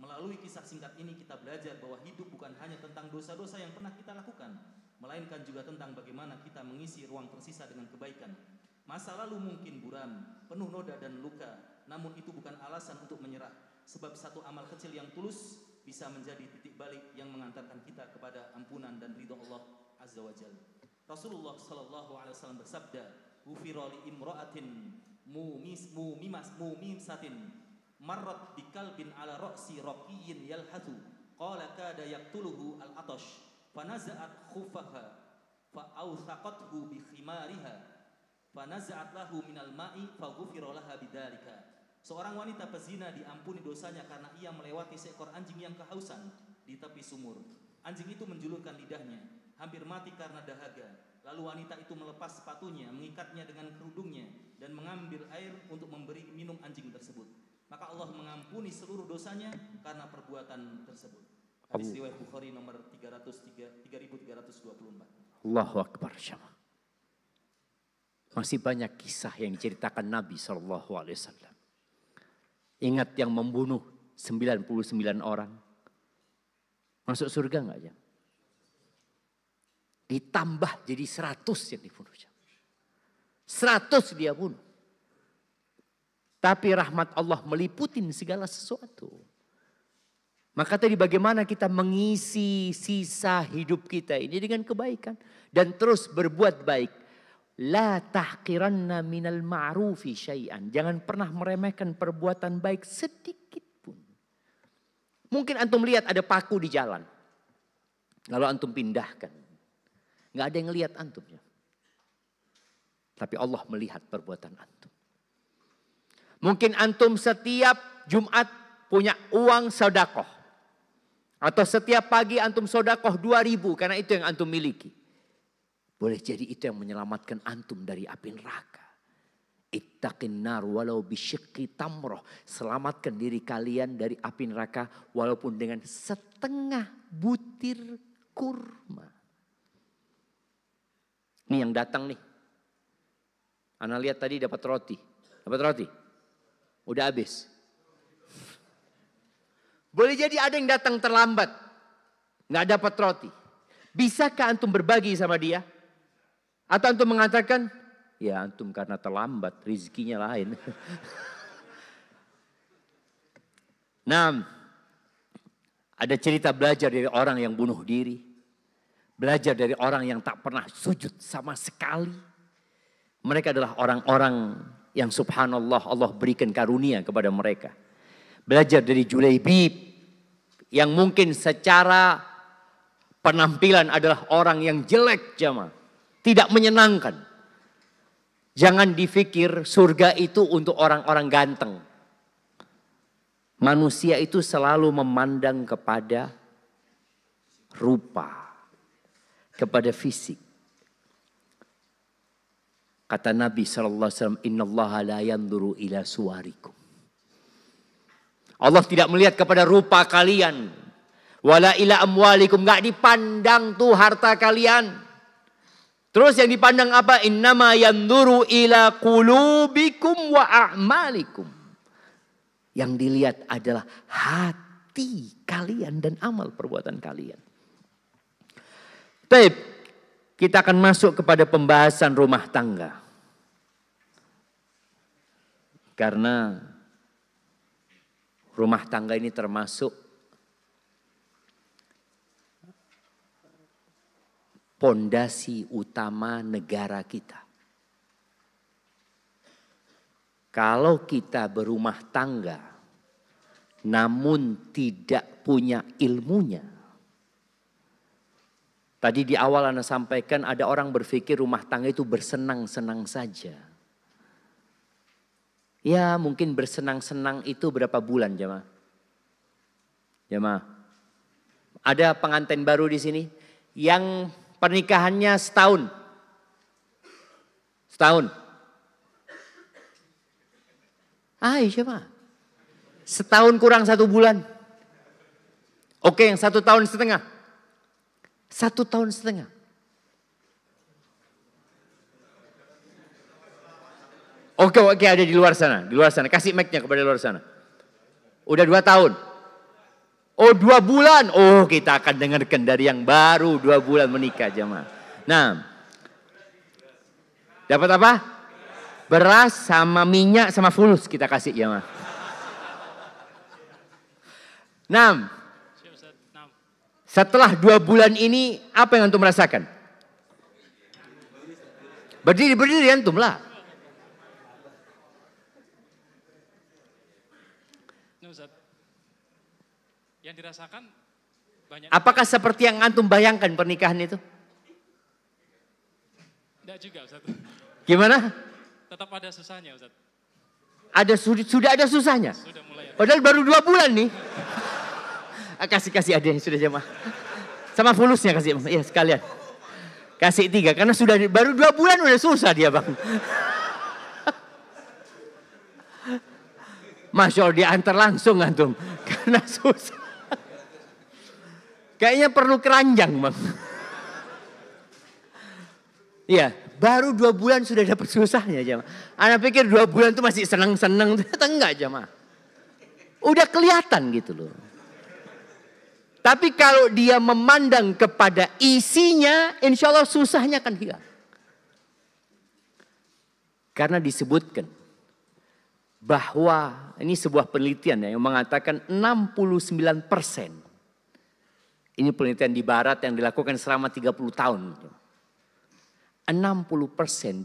Melalui kisah singkat ini kita belajar bahwa hidup bukan hanya tentang dosa-dosa yang pernah kita lakukan, melainkan juga tentang bagaimana kita mengisi ruang tersisa dengan kebaikan. Masa lalu mungkin buram, penuh noda dan luka, namun itu bukan alasan untuk menyerah, sebab satu amal kecil yang tulus bisa menjadi titik balik yang mengantarkan kita kepada ampunan dan ridho Allah Azza wa Jalla. Rasulullah sallallahu alaihi wasallam bersabda, "Ghufira li imra'atin mumisatin marrat bikalbin ala ra'si raqiyyin yalhathu qala kada yaqtuluhu al-atash fanaza'at khuffaha fa'awthaqathu bi khimariha fanaza'at lahu minal ma'i faghufira laha bidzalika." Seorang wanita pezina diampuni dosanya karena ia melewati seekor anjing yang kehausan di tepi sumur. Anjing itu menjulurkan lidahnya, hampir mati karena dahaga. Lalu wanita itu melepas sepatunya, mengikatnya dengan kerudungnya dan mengambil air untuk memberi minum anjing tersebut. Maka Allah mengampuni seluruh dosanya karena perbuatan tersebut. Hadis riwayat Bukhari nomor 3324. Allahu Akbar. Masih banyak kisah yang diceritakan Nabi SAW. Ingat yang membunuh 99 orang. Masuk surga enggak ya? Ditambah jadi 100 yang dibunuh. 100 dia bunuh. Tapi rahmat Allah meliputin segala sesuatu. Maka tadi bagaimana kita mengisi sisa hidup kita ini dengan kebaikan. Dan terus berbuat baik. La tahqiranna minal ma'rufi syai'an. Jangan pernah meremehkan perbuatan baik sedikit pun. Mungkin antum lihat ada paku di jalan. Lalu antum pindahkan. Nggak ada yang lihat antumnya. Tapi Allah melihat perbuatan antum. Mungkin antum setiap Jumat punya uang sedekah. Atau setiap pagi antum sedekah 2.000 karena itu yang antum miliki. Boleh jadi itu yang menyelamatkan antum dari api neraka. Ittaqin nar walau bisyikki tamroh. Selamatkan diri kalian dari api neraka walaupun dengan setengah butir kurma. Ini yang datang nih. Ana lihat tadi dapat roti. Dapat roti? Udah habis. Boleh jadi ada yang datang terlambat. Nggak dapat roti. Bisakah antum berbagi sama dia? Atau antum mengatakan, ya antum karena terlambat, rezekinya lain. Nah, ada cerita belajar dari orang yang bunuh diri. Belajar dari orang yang tak pernah sujud sama sekali. Mereka adalah orang-orang yang subhanallah Allah berikan karunia kepada mereka. Belajar dari Julaibib yang mungkin secara penampilan adalah orang yang jelek jamaah. Tidak menyenangkan. Jangan dipikir surga itu untuk orang-orang ganteng. Manusia itu selalu memandang kepada rupa, kepada fisik. Kata Nabi SAW, Innallaha la yanzuru ila suwarikum. Allah tidak melihat kepada rupa kalian. Wala ila amwalikum. Gak dipandang tuh harta kalian. Terus yang dipandang apa? Innama yanzuru ila qulubikum wa a'malikum. Yang dilihat adalah hati kalian dan amal perbuatan kalian. Baik, kita akan masuk kepada pembahasan rumah tangga. Karena rumah tangga ini termasuk pondasi utama negara kita. Kalau kita berumah tangga namun tidak punya ilmunya. Tadi di awal Anda sampaikan ada orang berpikir rumah tangga itu bersenang-senang saja. Ya mungkin bersenang-senang itu berapa bulan jemaah? Jemaah. Ada pengantin baru di sini yang pernikahannya setahun. Setahun. Jemaah. Setahun kurang 1 bulan. Oke, yang 1 tahun setengah. 1 tahun setengah. Oke, ada di luar sana. Di luar sana. Kasih mic-nya kepada luar sana. Udah 2 tahun. Oh 2 bulan. Oh kita akan dengarkan dari yang baru 2 bulan menikah jemaah. Nah. Dapat apa? Beras sama minyak sama fulus kita kasih jemaah. 6. Setelah 2 bulan ini apa yang antum merasakan? Berdiri antum lah. Yang dirasakan banyak. Apakah seperti yang antum bayangkan pernikahan itu? Tidak juga Ustaz. Gimana? Tetap ada susahnya Ustaz. Sudah ada susahnya? Sudah mulai ada. Padahal baru 2 bulan nih. Kasih ada yang sudah jemaah. Sama fulusnya kasih. Iya sekalian. Kasih 3 karena sudah baru 2 bulan udah susah dia bang. Masya Allah diantar langsung antum. Karena susah. Kayaknya perlu keranjang bang. Iya, baru 2 bulan sudah dapat susahnya jemaah. Anda pikir 2 bulan itu masih senang-senang. Ternyata enggak jemaah. Udah kelihatan gitu loh. Tapi kalau dia memandang kepada isinya, insya Allah susahnya akan hilang. Karena disebutkan bahwa ini sebuah penelitian yang mengatakan 69%. Ini penelitian di barat yang dilakukan selama 30 tahun. 60%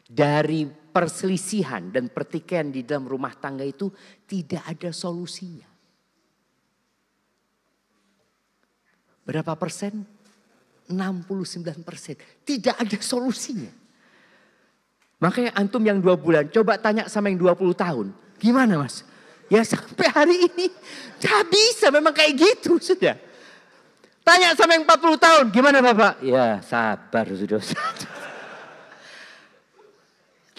dari perselisihan dan pertikaian di dalam rumah tangga itu tidak ada solusinya. Berapa persen? 69%. Tidak ada solusinya. Makanya antum yang 2 bulan, coba tanya sama yang 20 tahun. Gimana mas? Ya sampai hari ini gak bisa, memang kayak gitu sudah. Tanya sama yang 40 tahun, gimana bapak? Ya sabar sudah.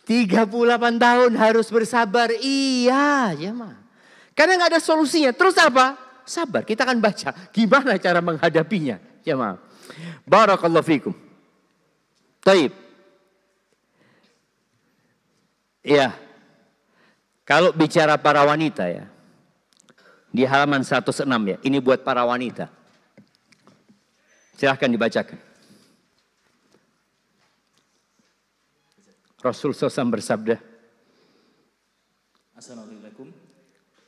38 tahun harus bersabar, iya ya mah. Karena gak ada solusinya, terus apa? Sabar, kita akan baca gimana cara menghadapinya. Ya maaf. Barakallahu fikum. Taib. Ya. Kalau bicara para wanita ya. Di halaman 106 ya. Ini buat para wanita. Silahkan dibacakan. Rasul SAW bersabda. Assalamualaikum.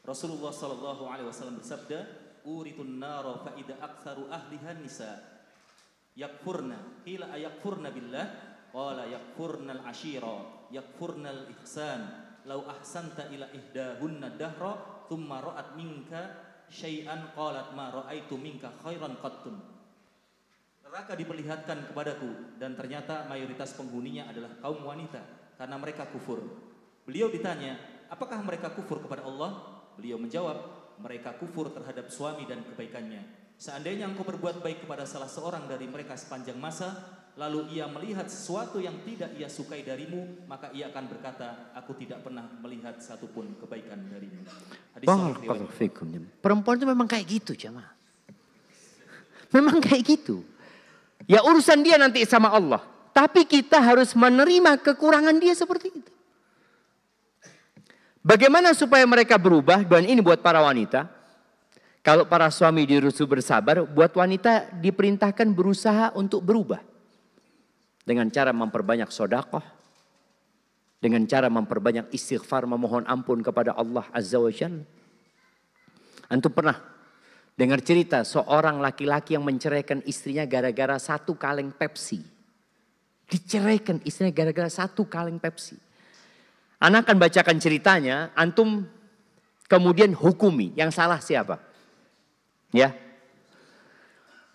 Rasulullah sallallahu alaihi wasallam bersabda, "Uritun nara fa idza aktsaru ahliha nisa yakfurna qila ayakfurna billah qala yakfurnal ashira yakfurnal ihsan law ahsanta ila ihdahunna dahra thumma ra'at minka syai'an qalat ma ra'aitu minka khairan qattun." Neraka diperlihatkan kepadaku dan ternyata mayoritas penghuninya adalah kaum wanita karena mereka kufur. Beliau ditanya, apakah mereka kufur kepada Allah? Beliau menjawab, mereka kufur terhadap suami dan kebaikannya. Seandainya engkau berbuat baik kepada salah seorang dari mereka sepanjang masa, lalu ia melihat sesuatu yang tidak ia sukai darimu, maka ia akan berkata, aku tidak pernah melihat satupun kebaikan darimu. Hadis sahih riwayat. Perempuan itu memang kayak gitu, jemaah. Memang kayak gitu. Ya urusan dia nanti sama Allah. Tapi kita harus menerima kekurangan dia seperti itu. Bagaimana supaya mereka berubah? Dan ini buat para wanita. Kalau para suami disuruh bersabar, buat wanita diperintahkan berusaha untuk berubah. Dengan cara memperbanyak sedekah. Dengan cara memperbanyak istighfar, memohon ampun kepada Allah Azza wa Jalla. Antum pernah dengar cerita seorang laki-laki yang menceraikan istrinya gara-gara 1 kaleng Pepsi. Diceraikan istrinya gara-gara 1 kaleng Pepsi. Anak akan bacakan ceritanya, antum kemudian hukumi. Yang salah siapa? Ya.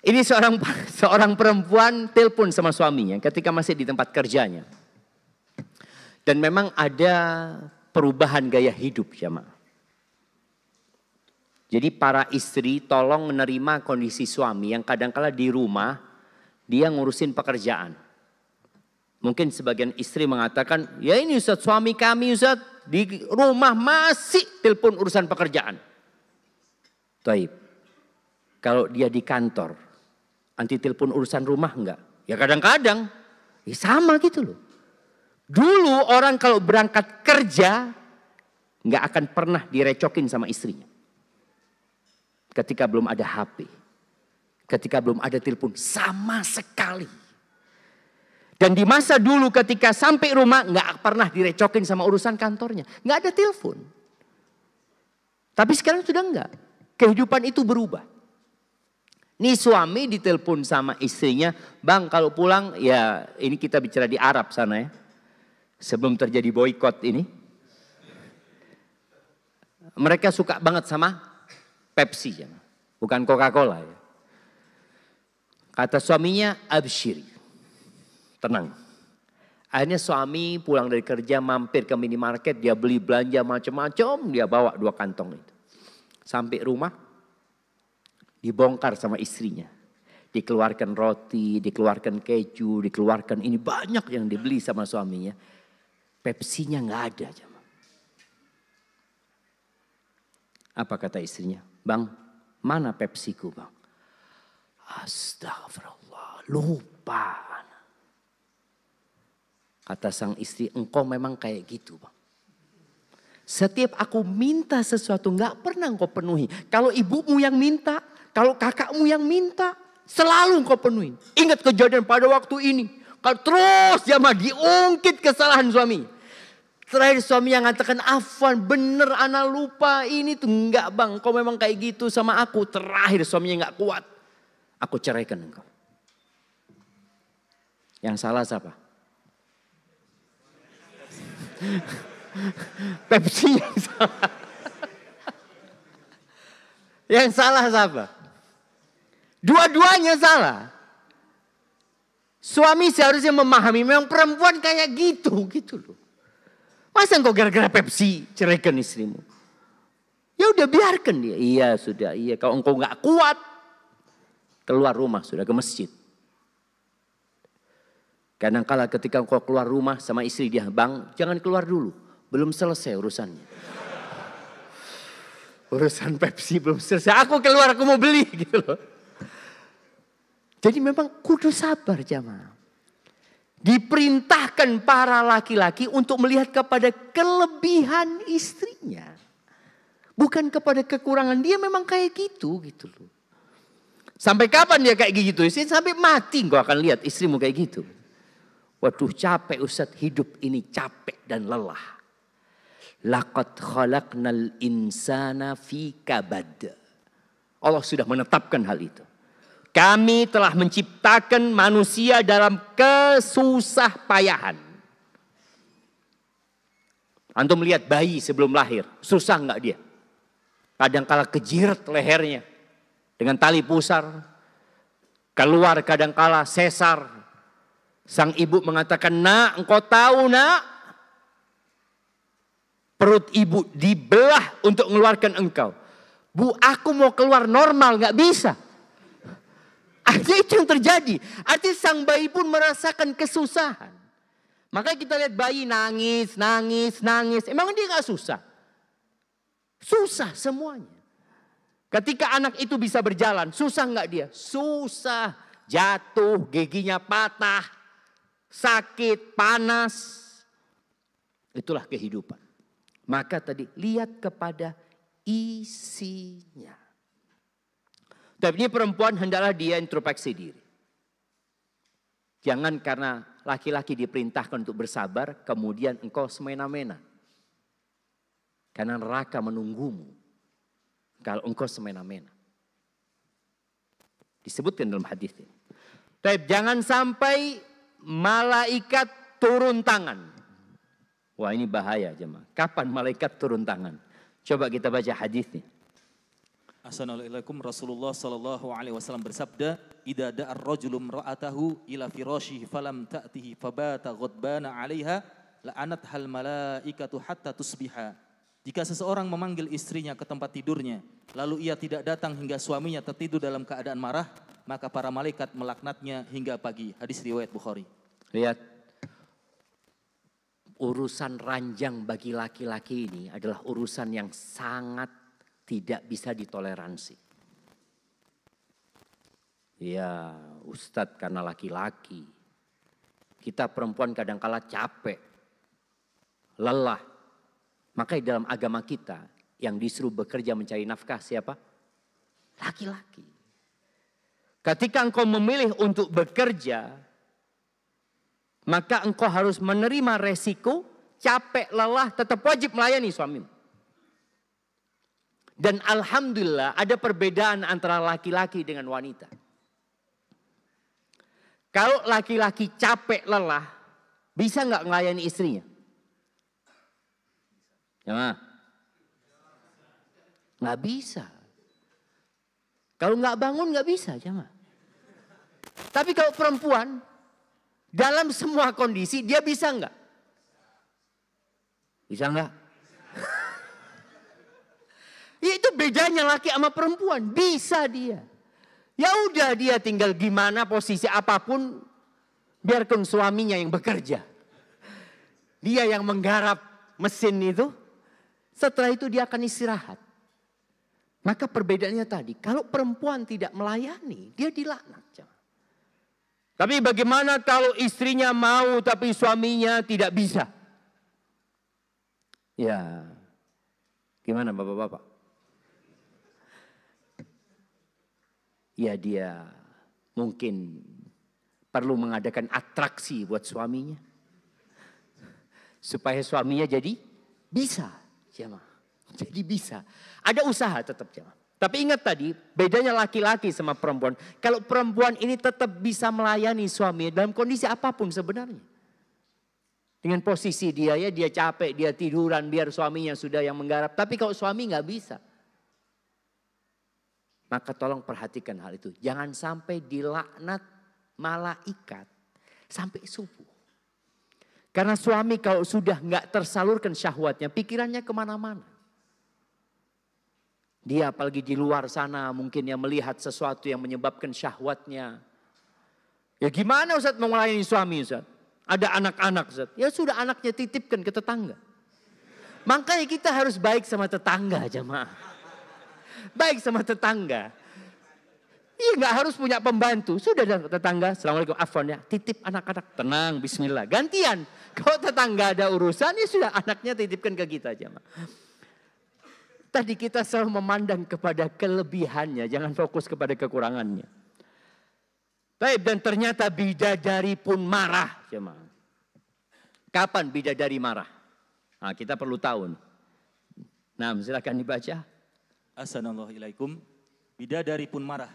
Ini seorang perempuan telepon sama suaminya ketika masih di tempat kerjanya. Dan memang ada perubahan gaya hidup, jemaah. Jadi para istri tolong menerima kondisi suami yang kadang-kala di rumah dia ngurusin pekerjaan. Mungkin sebagian istri mengatakan, ya ini Ustaz, suami kami Ustaz di rumah masih telepon urusan pekerjaan. Taib. Kalau dia di kantor, anti telepon urusan rumah enggak? Ya kadang-kadang, ya sama gitu loh. Dulu orang kalau berangkat kerja, enggak akan pernah direcokin sama istrinya. Ketika belum ada HP, ketika belum ada telepon, sama sekali. Dan di masa dulu ketika sampai rumah, enggak pernah direcokin sama urusan kantornya. Enggak ada telepon. Tapi sekarang sudah enggak. Kehidupan itu berubah. Nih suami ditelepon sama istrinya, bang kalau pulang, ya ini kita bicara di Arab sana ya. Sebelum terjadi boykot ini. Mereka suka banget sama Pepsi ya. Bukan Coca-Cola ya. Kata suaminya, abshiri. Tenang. Akhirnya suami pulang dari kerja mampir ke minimarket, dia beli belanja macam-macam, dia bawa 2 kantong itu. Sampai rumah, dibongkar sama istrinya. Dikeluarkan roti, dikeluarkan keju, dikeluarkan ini banyak yang dibeli sama suaminya. Pepsinya nggak ada. Apa kata istrinya? Bang, mana Pepsiku bang? Astagfirullah, lupa. Kata sang istri, engkau memang kayak gitu bang. Setiap aku minta sesuatu nggak pernah engkau penuhi. Kalau ibumu yang minta, kalau kakakmu yang minta, selalu engkau penuhi. Ingat kejadian pada waktu ini. Kalau terus jamaah diungkit kesalahan suami. Terakhir suami yang mengatakan, afwan bener ana lupa ini tuh. Enggak bang, kau memang kayak gitu sama aku. Terakhir suaminya enggak kuat. Aku ceraikan engkau. Yang salah siapa? Pepsi yang salah. Yang salah siapa? Dua-duanya salah. Suami seharusnya memahami memang perempuan kayak gitu loh. Masa engkau gara-gara Pepsi ceraikan istrimu? Ya udah biarkan dia. Iya sudah, iya kalau engkau nggak kuat keluar rumah sudah ke masjid. Kadang-kala ketika engkau keluar rumah sama istri dia, bang jangan keluar dulu, belum selesai urusannya. Urusan Pepsi belum selesai, aku keluar aku mau beli gitu loh. Jadi memang kudu sabar jamaah. Diperintahkan para laki-laki untuk melihat kepada kelebihan istrinya. Bukan kepada kekurangan. Dia memang kayak gitu loh. Sampai kapan dia kayak gitu? Sampai mati kau akan lihat istrimu kayak gitu. Waduh capek Ustaz, hidup ini capek dan lelah. Laqad khalaqnal insana fi kabad. Allah sudah menetapkan hal itu. Kami telah menciptakan manusia dalam kesusah payahan. Antum melihat bayi sebelum lahir, susah enggak dia? Kadang-kala kejirat lehernya dengan tali pusar. Keluar kadang-kala sesar. Sang ibu mengatakan, nak engkau tahu nak? Perut ibu dibelah untuk mengeluarkan engkau. Bu, aku mau keluar normal, nggak bisa. Artinya itu yang terjadi. Artinya sang bayi pun merasakan kesusahan. Makanya kita lihat bayi nangis. Emang dia nggak susah? Susah semuanya. Ketika anak itu bisa berjalan, susah nggak dia? Susah. Jatuh, giginya patah, sakit, panas. Itulah kehidupan. Maka tadi lihat kepada isinya. Tapi ini perempuan hendaklah dia introspeksi diri. Jangan karena laki-laki diperintahkan untuk bersabar, kemudian engkau semena-mena. Karena neraka menunggumu kalau engkau semena-mena. Disebutkan dalam hadis ini. Tapi jangan sampai malaikat turun tangan. Wah, ini bahaya jemaah. Kapan malaikat turun tangan? Coba kita baca hadisnya. Assalamualaikum. Rasulullah sallallahu alaihi wasallam bersabda, "Idza da'a ar-rajulu imra'atahu ila firashihi falam ta'tihi fabata ghadbana 'alaiha la'anat hal malaikatu hatta tusbiha." Jika seseorang memanggil istrinya ke tempat tidurnya, lalu ia tidak datang hingga suaminya tertidur dalam keadaan marah, maka para malaikat melaknatnya hingga pagi. Hadis riwayat Bukhari. Lihat, urusan ranjang bagi laki-laki ini adalah urusan yang sangat tidak bisa ditoleransi. Ya, Ustadz karena laki-laki. Kita perempuan kadang-kala capek, lelah. Makanya dalam agama kita yang disuruh bekerja mencari nafkah siapa? Laki-laki. Ketika engkau memilih untuk bekerja, maka engkau harus menerima resiko, capek, lelah, tetap wajib melayani suamimu. Dan alhamdulillah ada perbedaan antara laki-laki dengan wanita. Kalau laki-laki capek, lelah, bisa nggak melayani istrinya? Ya, nggak bisa. Kalau nggak bangun nggak bisa, jemaah. Tapi kalau perempuan dalam semua kondisi dia bisa nggak? Bisa nggak? Ya itu bedanya laki sama perempuan. Bisa dia. Ya udah dia tinggal gimana posisi apapun. Biarkan suaminya yang bekerja. Dia yang menggarap mesin itu. Setelah itu dia akan istirahat. Maka perbedaannya tadi. Kalau perempuan tidak melayani. Dia dilaknat. Tapi bagaimana kalau istrinya mau tapi suaminya tidak bisa? Ya. Gimana bapak-bapak? Ya dia mungkin perlu mengadakan atraksi buat suaminya. Supaya suaminya jadi bisa. Jemaah. Jadi bisa. Ada usaha tetap jemaah. Tapi ingat tadi bedanya laki-laki sama perempuan. Kalau perempuan ini tetap bisa melayani suaminya dalam kondisi apapun sebenarnya. Dengan posisi dia ya dia capek, dia tiduran biar suaminya sudah yang menggarap. Tapi kalau suami nggak bisa. Maka tolong perhatikan hal itu. Jangan sampai dilaknat malaikat sampai subuh. Karena suami kalau sudah nggak tersalurkan syahwatnya, pikirannya kemana-mana. Dia apalagi di luar sana mungkin yang melihat sesuatu yang menyebabkan syahwatnya. Ya gimana Ustaz mau melayani suami Ustaz? Ada anak-anak Ustaz. Ya sudah anaknya titipkan ke tetangga. Makanya kita harus baik sama tetangga jemaah. Baik sama tetangga. Iya nggak harus punya pembantu. Sudah tetangga, assalamualaikum, afwan ya. Titip anak-anak, tenang, bismillah. Gantian. Kalau tetangga ada urusan, ya sudah anaknya titipkan ke kita aja. Tadi kita selalu memandang kepada kelebihannya, jangan fokus kepada kekurangannya. Baik, dan ternyata bidadari pun marah. Jemaah. Kapan bidadari marah? Nah, kita perlu tahu. Nah, silakan dibaca. Assalamualaikum. Bidadari pun marah.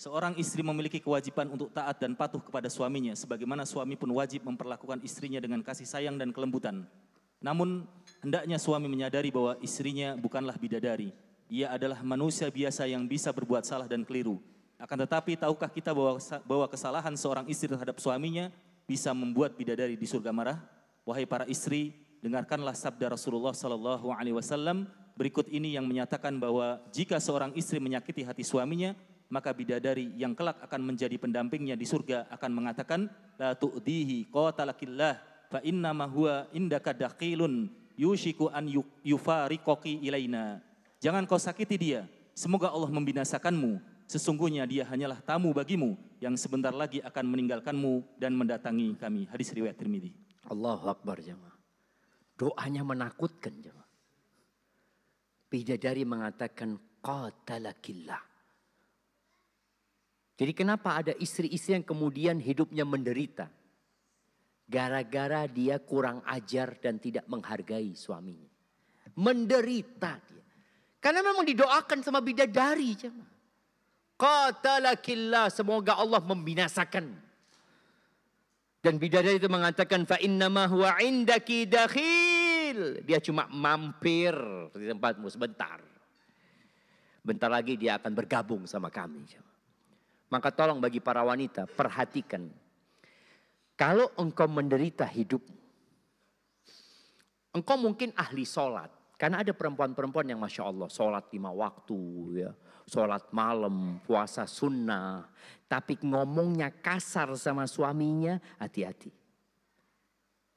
Seorang istri memiliki kewajiban untuk taat dan patuh kepada suaminya, sebagaimana suami pun wajib memperlakukan istrinya dengan kasih sayang dan kelembutan. Namun, hendaknya suami menyadari bahwa istrinya bukanlah bidadari. Ia adalah manusia biasa yang bisa berbuat salah dan keliru. Akan tetapi, tahukah kita bahwa kesalahan seorang istri terhadap suaminya bisa membuat bidadari di surga marah? Wahai para istri, dengarkanlah sabda Rasulullah sallallahu alaihi wasallam berikut ini yang menyatakan bahwa jika seorang istri menyakiti hati suaminya, maka bidadari yang kelak akan menjadi pendampingnya di surga akan mengatakan, la tu'dihi qatalakillah fa inna ma huwa indaka daqilun yushiku an yufariqaki ilaina. Jangan kau sakiti dia, semoga Allah membinasakanmu. Sesungguhnya dia hanyalah tamu bagimu yang sebentar lagi akan meninggalkanmu dan mendatangi kami. Hadis riwayat Tirmidzi. Allahu Akbar jemaah. Doanya menakutkan jemaah. Bidadari mengatakan qatalakillah. Jadi kenapa ada istri-istri yang kemudian hidupnya menderita? Gara-gara dia kurang ajar dan tidak menghargai suaminya. Menderita dia. Karena memang didoakan sama bidadari jemaah. Qatalakillah, semoga Allah membinasakan. Dan bidadari itu mengatakan fa innama huwa indaki dakhil. Dia cuma mampir di tempatmu sebentar. Bentar lagi dia akan bergabung sama kami. Maka tolong bagi para wanita perhatikan. Kalau engkau menderita hidup, engkau mungkin ahli sholat. Karena ada perempuan-perempuan yang Masya Allah sholat 5 waktu, ya, sholat malam, puasa sunnah. Tapi ngomongnya kasar sama suaminya, hati-hati.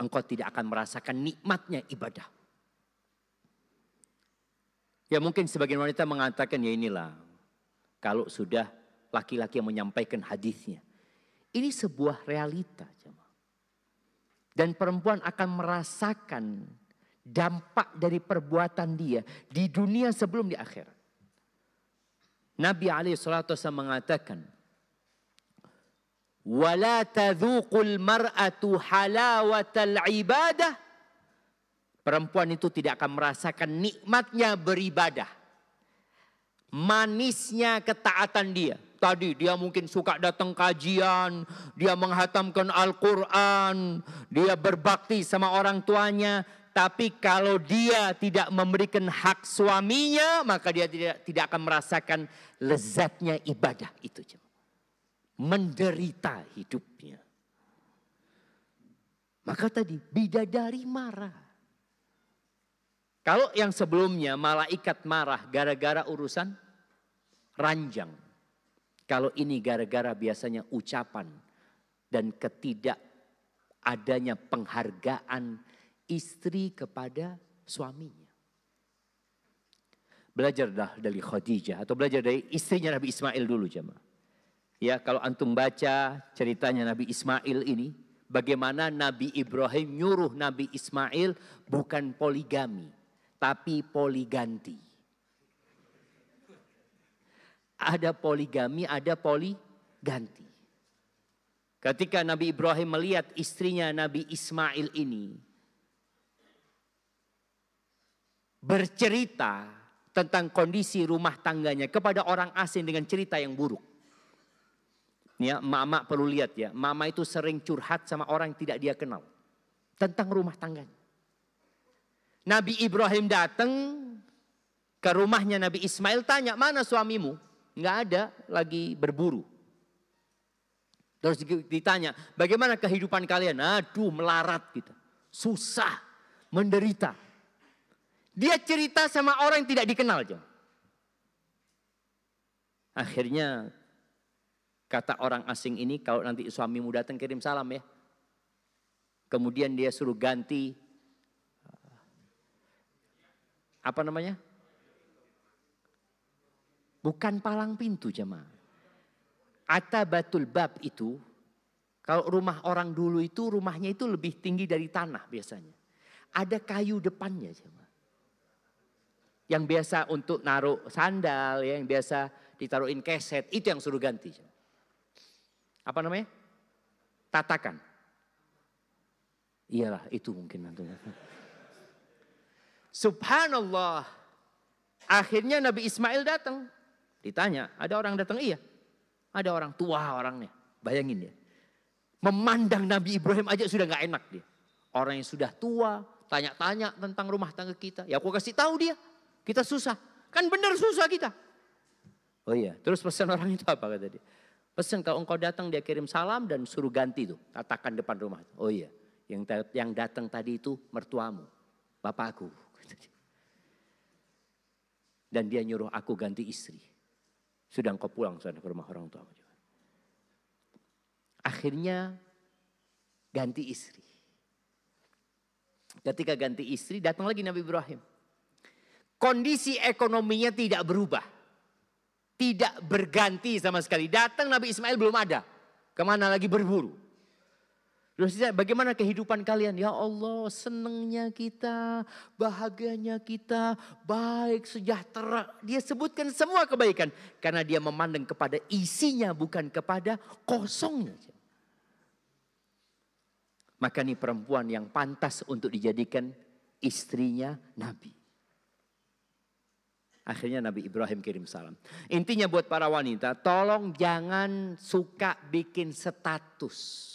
Engkau tidak akan merasakan nikmatnya ibadah. Ya mungkin sebagian wanita mengatakan ya inilah. Kalau sudah laki-laki yang menyampaikan hadisnya. Ini sebuah realita. Dan perempuan akan merasakan dampak dari perbuatan dia di dunia sebelum di akhirat. Nabi SAW mengatakan, "Wala tadzuqul mar'atu halawatal ibadah." Perempuan itu tidak akan merasakan nikmatnya beribadah. Manisnya ketaatan dia. Tadi dia mungkin suka datang kajian, dia menghatamkan Al-Quran, dia berbakti sama orang tuanya. Tapi kalau dia tidak memberikan hak suaminya, maka dia tidak akan merasakan lezatnya ibadah itu. Menderita hidupnya. Maka tadi bidadari marah. Kalau yang sebelumnya malaikat marah gara-gara urusan ranjang. Kalau ini gara-gara biasanya ucapan dan ketidakadanya penghargaan istri kepada suaminya. Belajar dari Khadijah atau belajar dari istrinya Nabi Ismail dulu jemaah. Ya, kalau antum baca ceritanya Nabi Ismail ini, bagaimana Nabi Ibrahim nyuruh Nabi Ismail bukan poligami, tapi poliganti. Ada poligami, ada poliganti. Ketika Nabi Ibrahim melihat istrinya Nabi Ismail ini bercerita tentang kondisi rumah tangganya kepada orang asing dengan cerita yang buruk. Ya, mama perlu lihat ya, mama itu sering curhat sama orang yang tidak dia kenal tentang rumah tangganya. Nabi Ibrahim datang ke rumahnya Nabi Ismail, tanya, "Mana suamimu?" "Enggak ada, lagi berburu." Terus ditanya, "Bagaimana kehidupan kalian?" "Aduh, melarat kita. Susah, menderita." Dia cerita sama orang yang tidak dikenal aja. Akhirnya kata orang asing ini, "Kalau nanti suamimu datang kirim salam ya." Kemudian dia suruh ganti apa namanya? Bukan palang pintu jemaah. Atabatul bab itu, kalau rumah orang dulu itu rumahnya itu lebih tinggi dari tanah biasanya. Ada kayu depannya jemaah. Yang biasa untuk naruh sandal, ya, yang biasa ditaruhin keset, itu yang suruh ganti. Apa namanya? Tatakan. Iyalah, itu mungkin nanti. Subhanallah. Akhirnya Nabi Ismail datang. Ditanya, ada orang datang? Iya. Ada orang tua orangnya. Bayangin ya. Memandang Nabi Ibrahim aja sudah gak enak dia. Orang yang sudah tua, tanya-tanya tentang rumah tangga kita. Ya aku kasih tahu dia. Kita susah. Kan benar susah kita. Oh iya, terus pesan orang itu apa kata dia? Pesan kalau engkau datang dia kirim salam dan suruh ganti tuh. Tatakan depan rumah. Oh iya, yang datang tadi itu mertuamu. bapakku. Dan dia nyuruh aku ganti istri. Sudah engkau pulang ke rumah orang tua. Akhirnya ganti istri. Ketika ganti istri datang lagi Nabi Ibrahim. Kondisi ekonominya tidak berubah. Tidak berganti sama sekali. Datang Nabi Ismail belum ada. Kemana lagi berburu. Terus bagaimana kehidupan kalian? Ya Allah, senangnya kita, bahagianya kita, baik, sejahtera. Dia sebutkan semua kebaikan. Karena dia memandang kepada isinya, bukan kepada kosongnya. Maka ini perempuan yang pantas untuk dijadikan istrinya Nabi. Akhirnya Nabi Ibrahim kirim salam. Intinya buat para wanita, tolong jangan suka bikin status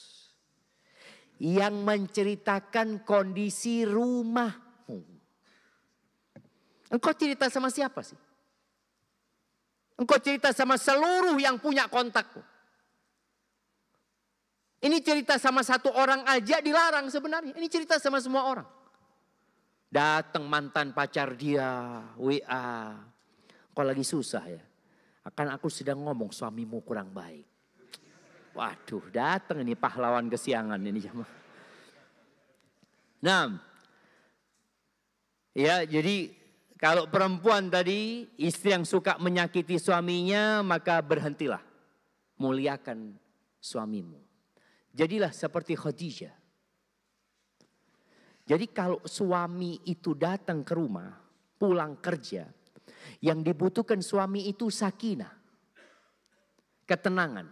yang menceritakan kondisi rumahmu. Engkau cerita sama siapa sih? Engkau cerita sama seluruh yang punya kontakmu. Ini cerita sama satu orang aja dilarang sebenarnya. Ini cerita sama semua orang. Datang mantan pacar dia, WA. Kok lagi susah ya? Akan aku sedang ngomong suamimu kurang baik. Waduh, datang ini pahlawan kesiangan ini jemaah. Nah, ya jadi kalau perempuan tadi istri yang suka menyakiti suaminya maka berhentilah. Muliakan suamimu. Jadilah seperti Khadijah. Jadi kalau suami itu datang ke rumah, pulang kerja, yang dibutuhkan suami itu sakinah, ketenangan.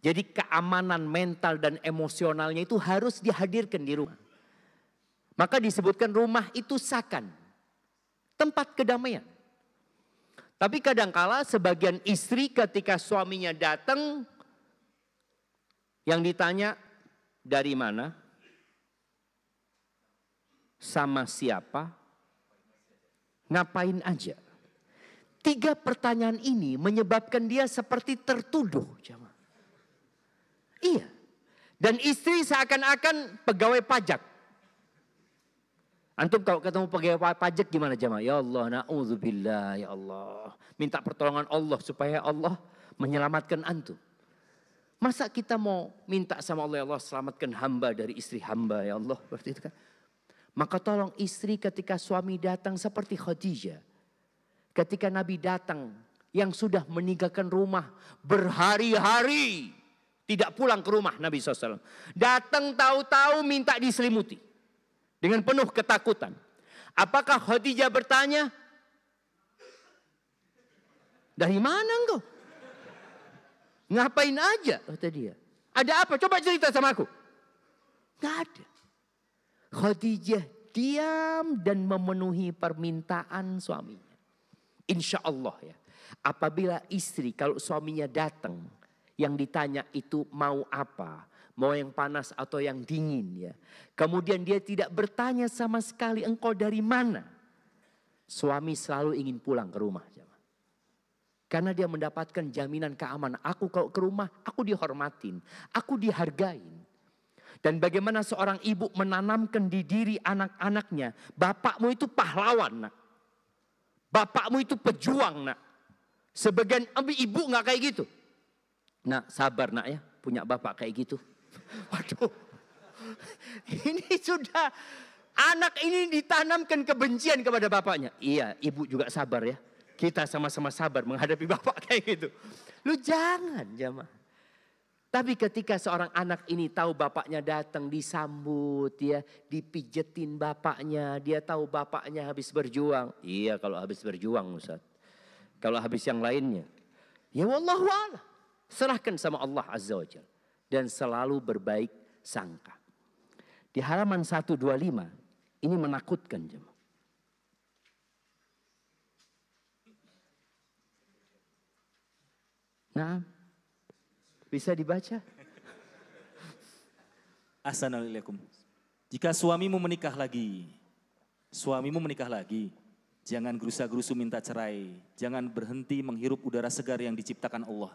Jadi keamanan mental dan emosionalnya itu harus dihadirkan di rumah. Maka disebutkan rumah itu sakan, tempat kedamaian. Tapi kadangkala sebagian istri ketika suaminya datang, yang ditanya dari mana, sama siapa, ngapain aja. 3 pertanyaan ini menyebabkan dia seperti tertuduh. Iya. Dan istri seakan-akan pegawai pajak. Antum kalau ketemu pegawai pajak gimana jemaah? Ya Allah, na'udzubillah ya Allah. Minta pertolongan Allah supaya Allah menyelamatkan antum. Masa kita mau minta sama Allah, ya Allah selamatkan hamba dari istri hamba ya Allah. Seperti itu kan. Maka tolong istri ketika suami datang seperti Khadijah. Ketika Nabi datang yang sudah meninggalkan rumah berhari-hari. Tidak pulang ke rumah Nabi SAW. Datang tahu-tahu minta diselimuti. Dengan penuh ketakutan. Apakah Khadijah bertanya? Dari mana engkau? Ngapain aja? Kata dia. Ada apa? Coba cerita sama aku. Gak ada. Khadijah diam dan memenuhi permintaan suaminya. Insya Allah ya. Apabila istri kalau suaminya datang. Yang ditanya itu mau apa? Mau yang panas atau yang dingin ya. Kemudian dia tidak bertanya sama sekali engkau dari mana. Suami selalu ingin pulang ke rumah. Karena dia mendapatkan jaminan keamanan. Aku kalau ke rumah aku dihormatin. Aku dihargain. Dan bagaimana seorang ibu menanamkan di diri anak-anaknya. Bapakmu itu pahlawan nak. Bapakmu itu pejuang nak. Sebagian ibu gak kayak gitu. Nak sabar nak ya, punya bapak kayak gitu. Waduh, ini sudah anak ini ditanamkan kebencian kepada bapaknya. Iya, ibu juga sabar ya. Kita sama-sama sabar menghadapi bapak kayak gitu. Lu jangan jamaah. Tapi ketika seorang anak ini tahu bapaknya datang disambut ya, dipijetin bapaknya, dia tahu bapaknya habis berjuang. Iya kalau habis berjuang Ustaz. Kalau habis yang lainnya, ya wallahu a'lam. Serahkan sama Allah Azza wa Jalla. Dan selalu berbaik sangka. Di halaman 125. Ini menakutkan jemaah. Nah. Bisa dibaca? Assalamualaikum. Jika suamimu menikah lagi. Jangan gerusa-gerusu minta cerai. Jangan berhenti menghirup udara segar yang diciptakan Allah.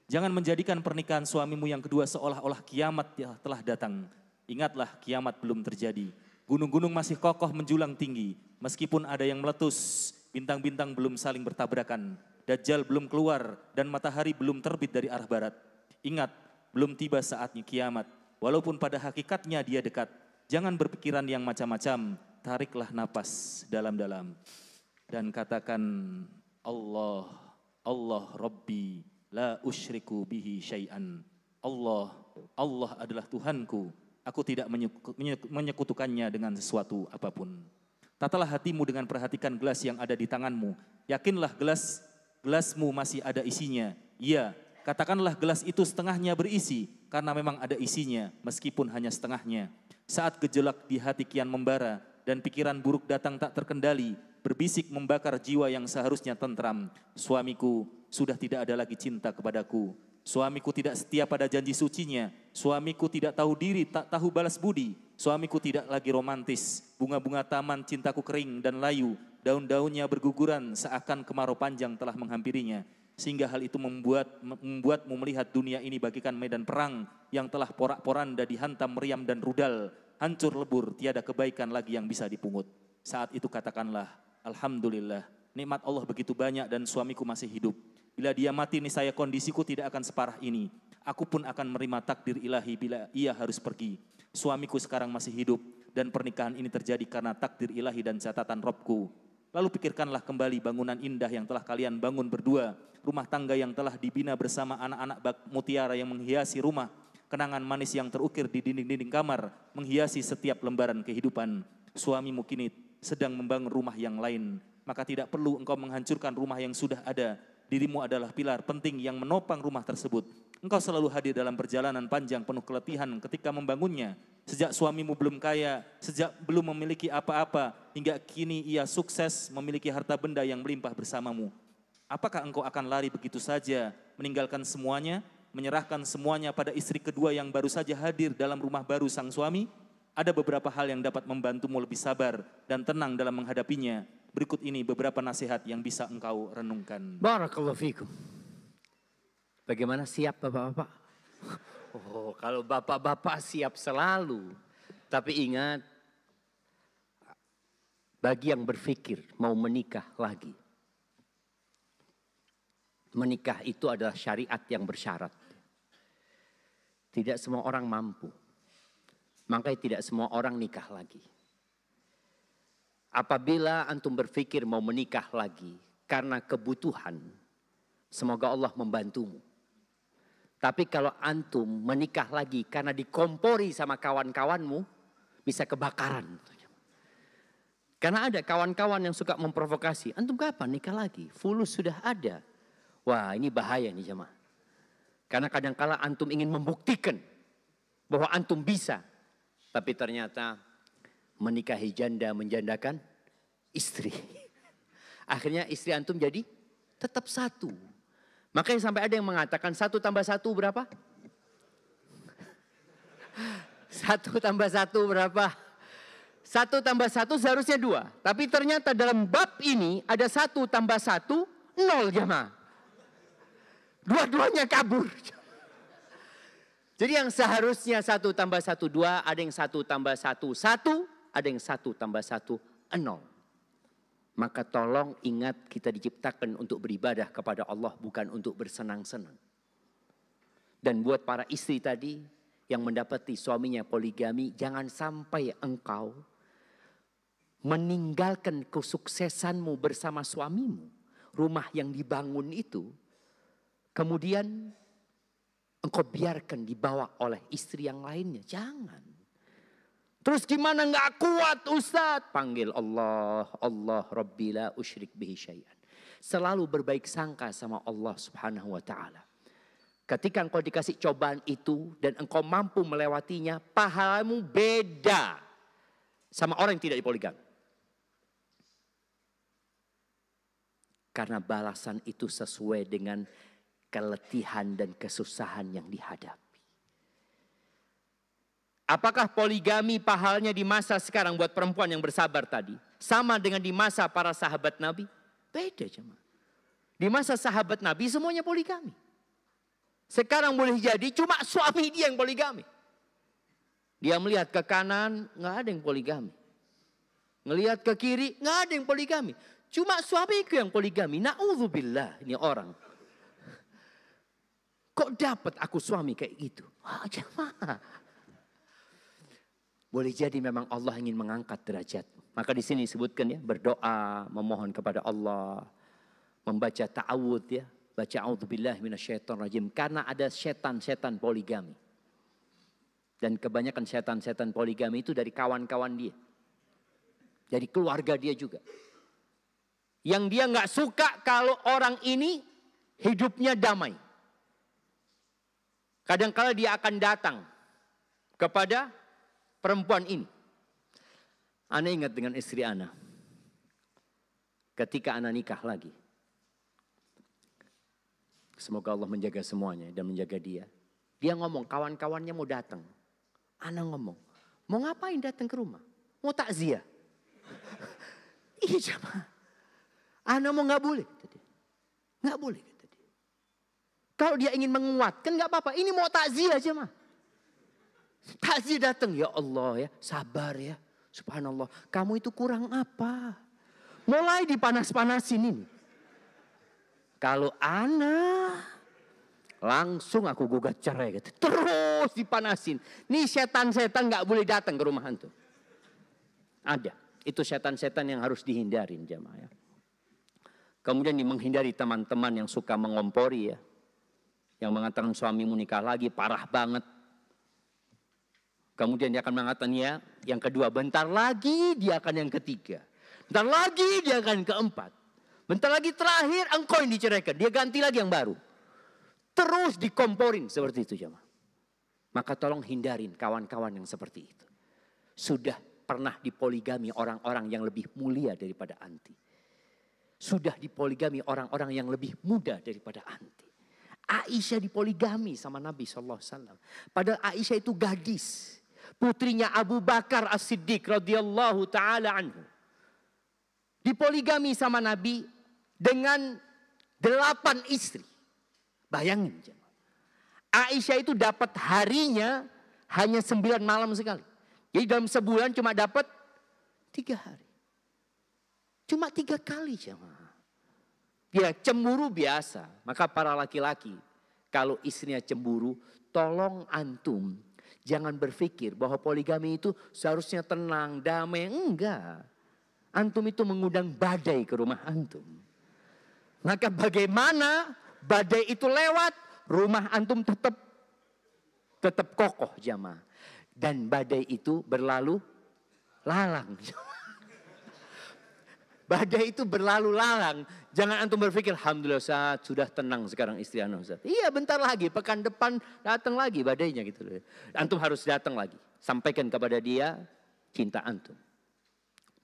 Jangan menjadikan pernikahan suamimu yang kedua seolah-olah kiamat telah datang. Ingatlah kiamat belum terjadi. Gunung-gunung masih kokoh menjulang tinggi, meskipun ada yang meletus, bintang-bintang belum saling bertabrakan, Dajjal belum keluar dan matahari belum terbit dari arah barat. Ingat, belum tiba saatnya kiamat, walaupun pada hakikatnya dia dekat. Jangan berpikiran yang macam-macam, tariklah napas dalam-dalam dan katakan Allah, Allah Rabbi, la usyriku bihi syai'an. Allah, Allah adalah Tuhanku, aku tidak menyekutukannya dengan sesuatu apapun. Tatalah hatimu dengan perhatikan gelas yang ada di tanganmu. Yakinlah gelasmu masih ada isinya. Iya, katakanlah gelas itu setengahnya berisi, karena memang ada isinya, meskipun hanya setengahnya. Saat gejolak di hati kian membara, dan pikiran buruk datang tak terkendali, berbisik membakar jiwa yang seharusnya tentram. Suamiku sudah tidak ada lagi cinta kepadaku. Suamiku tidak setia pada janji sucinya. Suamiku tidak tahu diri, tak tahu balas budi. Suamiku tidak lagi romantis. Bunga-bunga taman cintaku kering dan layu. Daun-daunnya berguguran seakan kemarau panjang telah menghampirinya. Sehingga hal itu membuatmu melihat dunia ini bagikan medan perang yang telah porak-poranda dihantam meriam dan rudal. Hancur lebur, tiada kebaikan lagi yang bisa dipungut. Saat itu katakanlah, Alhamdulillah, nikmat Allah begitu banyak dan suamiku masih hidup. Bila dia mati niscaya kondisiku tidak akan separah ini. Aku pun akan menerima takdir ilahi bila ia harus pergi. Suamiku sekarang masih hidup dan pernikahan ini terjadi karena takdir ilahi dan catatan Robku. Lalu pikirkanlah kembali bangunan indah yang telah kalian bangun berdua. Rumah tangga yang telah dibina bersama anak-anak bak mutiara yang menghiasi rumah. Kenangan manis yang terukir di dinding-dinding kamar menghiasi setiap lembaran kehidupan. Suamimu kini sedang membangun rumah yang lain. Maka tidak perlu engkau menghancurkan rumah yang sudah ada. Dirimu adalah pilar penting yang menopang rumah tersebut. Engkau selalu hadir dalam perjalanan panjang penuh keletihan ketika membangunnya. Sejak suamimu belum kaya, sejak belum memiliki apa-apa, hingga kini ia sukses memiliki harta benda yang melimpah bersamamu. Apakah engkau akan lari begitu saja, meninggalkan semuanya, menyerahkan semuanya pada istri kedua yang baru saja hadir dalam rumah baru sang suami? Ada beberapa hal yang dapat membantumu lebih sabar dan tenang dalam menghadapinya. Berikut ini beberapa nasihat yang bisa engkau renungkan. Barakallahu fikum. Bagaimana siap bapak-bapak? Oh, kalau bapak-bapak siap selalu. Tapi ingat, bagi yang berpikir mau menikah lagi. Menikah itu adalah syariat yang bersyarat. Tidak semua orang mampu. Makanya tidak semua orang nikah lagi. Apabila antum berpikir mau menikah lagi karena kebutuhan, semoga Allah membantumu. Tapi kalau antum menikah lagi karena dikompori sama kawan-kawanmu, bisa kebakaran. Karena ada kawan-kawan yang suka memprovokasi. Antum kapan nikah lagi? Fulus sudah ada. Wah, ini bahaya nih jemaah. Karena kadang-kala antum ingin membuktikan bahwa antum bisa. Tapi ternyata menikahi janda menjandakan istri. Akhirnya istri antum jadi tetap satu. Makanya sampai ada yang mengatakan 1 tambah 1 berapa? 1 tambah 1 berapa? 1 tambah 1 seharusnya 2. Tapi ternyata dalam bab ini ada 1 tambah 1, 0 jemaah. Dua-duanya kabur. Jadi yang seharusnya 1 tambah 1, 2, ada yang 1 tambah 1, 1, ada yang 1 tambah 1, 0. Maka tolong ingat kita diciptakan untuk beribadah kepada Allah, bukan untuk bersenang-senang. Dan buat para istri tadi yang mendapati suaminya poligami, jangan sampai engkau meninggalkan kesuksesanmu bersama suamimu. Rumah yang dibangun itu, kemudian engkau biarkan dibawa oleh istri yang lainnya. Jangan. Terus gimana nggak kuat Ustaz? Panggil Allah, Allah Rabbi la usyrik bihi syai'an. Selalu berbaik sangka sama Allah Subhanahu wa taala. Ketika engkau dikasih cobaan itu dan engkau mampu melewatinya, pahalamu beda sama orang yang tidak dipoligami. Karena balasan itu sesuai dengan keletihan dan kesusahan yang dihadapi. Apakah poligami pahalanya di masa sekarang buat perempuan yang bersabar tadi sama dengan di masa para sahabat Nabi? Beda jemaah. Di masa sahabat Nabi semuanya poligami. Sekarang boleh jadi cuma suami dia yang poligami. Dia melihat ke kanan, nggak ada yang poligami. ngelihat ke kiri, nggak ada yang poligami. Cuma suamiku yang poligami. Na'udzubillah, ini orang. Kok dapat aku suami kayak gitu? Wah, jemaah. Boleh jadi memang Allah ingin mengangkat derajat. Maka di sini disebutkan ya, berdoa, memohon kepada Allah, membaca ta'awudz ya, baca a'udzubillahi minasyaitonirrajim, karena ada setan-setan poligami. Dan kebanyakan setan-setan poligami itu dari kawan-kawan dia. Dari keluarga dia juga. Yang dia nggak suka kalau orang ini hidupnya damai. Kadang-kala dia akan datang kepada perempuan ini. Ana ingat dengan istri Ana. Ketika Ana nikah lagi. Semoga Allah menjaga semuanya dan menjaga dia. Dia ngomong kawan-kawannya mau datang. Ana ngomong, mau ngapain datang ke rumah? Mau takziah? Iya jemaah. Ana mau nggak boleh kata dia. Nggak boleh kata dia. Kalau dia ingin menguatkan nggak apa-apa. Ini mau takziah jemaah. Takziah datang, ya Allah ya, sabar ya. Subhanallah, kamu itu kurang apa? Mulai dipanas-panasin ini. Kalau Ana langsung aku gugat cerai gitu. Terus dipanasin. Nih setan-setan nggak boleh datang ke rumah antum. Ada. Itu setan-setan yang harus dihindarin jamaah ya. Kemudian menghindari teman-teman yang suka mengompori ya. Yang mengatakan suamimu nikah lagi parah banget. Kemudian dia akan mengatakan ya, yang kedua bentar lagi dia akan yang ketiga. Bentar lagi dia akan keempat. Bentar lagi terakhir engkau yang diceraikan. Dia ganti lagi yang baru. Terus dikomporin seperti itu jemaah. Maka tolong hindarin kawan-kawan yang seperti itu. Sudah pernah dipoligami orang-orang yang lebih mulia daripada anti. Sudah dipoligami orang-orang yang lebih muda daripada anti. Aisyah dipoligami sama Nabi SAW. Padahal Aisyah itu gadis. Putrinya Abu Bakar As-Siddiq radhiyallahu ta'ala anhu. Dipoligami sama Nabi dengan 8 istri. Bayangin jemaah. Aisyah itu dapat harinya hanya 9 malam sekali. Jadi dalam sebulan cuma dapat 3 hari. Cuma 3 kali jemaah. Ya cemburu biasa. Maka para laki-laki kalau istrinya cemburu, tolong antum jangan berpikir bahwa poligami itu seharusnya tenang, damai. Enggak. Antum itu mengundang badai ke rumah antum. Maka bagaimana badai itu lewat, rumah antum tetap kokoh jamaah. Dan badai itu berlalu lalang. Badai itu berlalu lalang. Jangan antum berpikir, alhamdulillah Ustaz, sudah tenang sekarang istri Ana Ustaz. Iya bentar lagi, pekan depan datang lagi badainya gitu. Antum harus datang lagi. Sampaikan kepada dia cinta antum.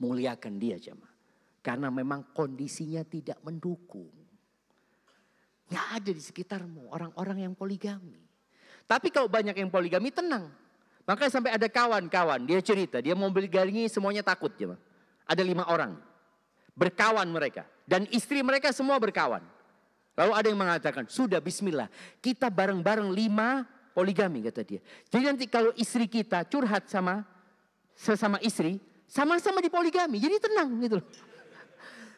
Muliakan dia jamaah. Karena memang kondisinya tidak mendukung. Nggak ada di sekitarmu orang-orang yang poligami. Tapi kalau banyak yang poligami tenang. Makanya sampai ada kawan-kawan, dia cerita, dia mau poligami semuanya takut jemaah. Ada 5 orang. Berkawan mereka. Dan istri mereka semua berkawan. Lalu ada yang mengatakan, sudah bismillah. Kita bareng-bareng 5 poligami kata dia. Jadi nanti kalau istri kita curhat sama sesama istri, sama-sama dipoligami. Jadi tenang gitu loh.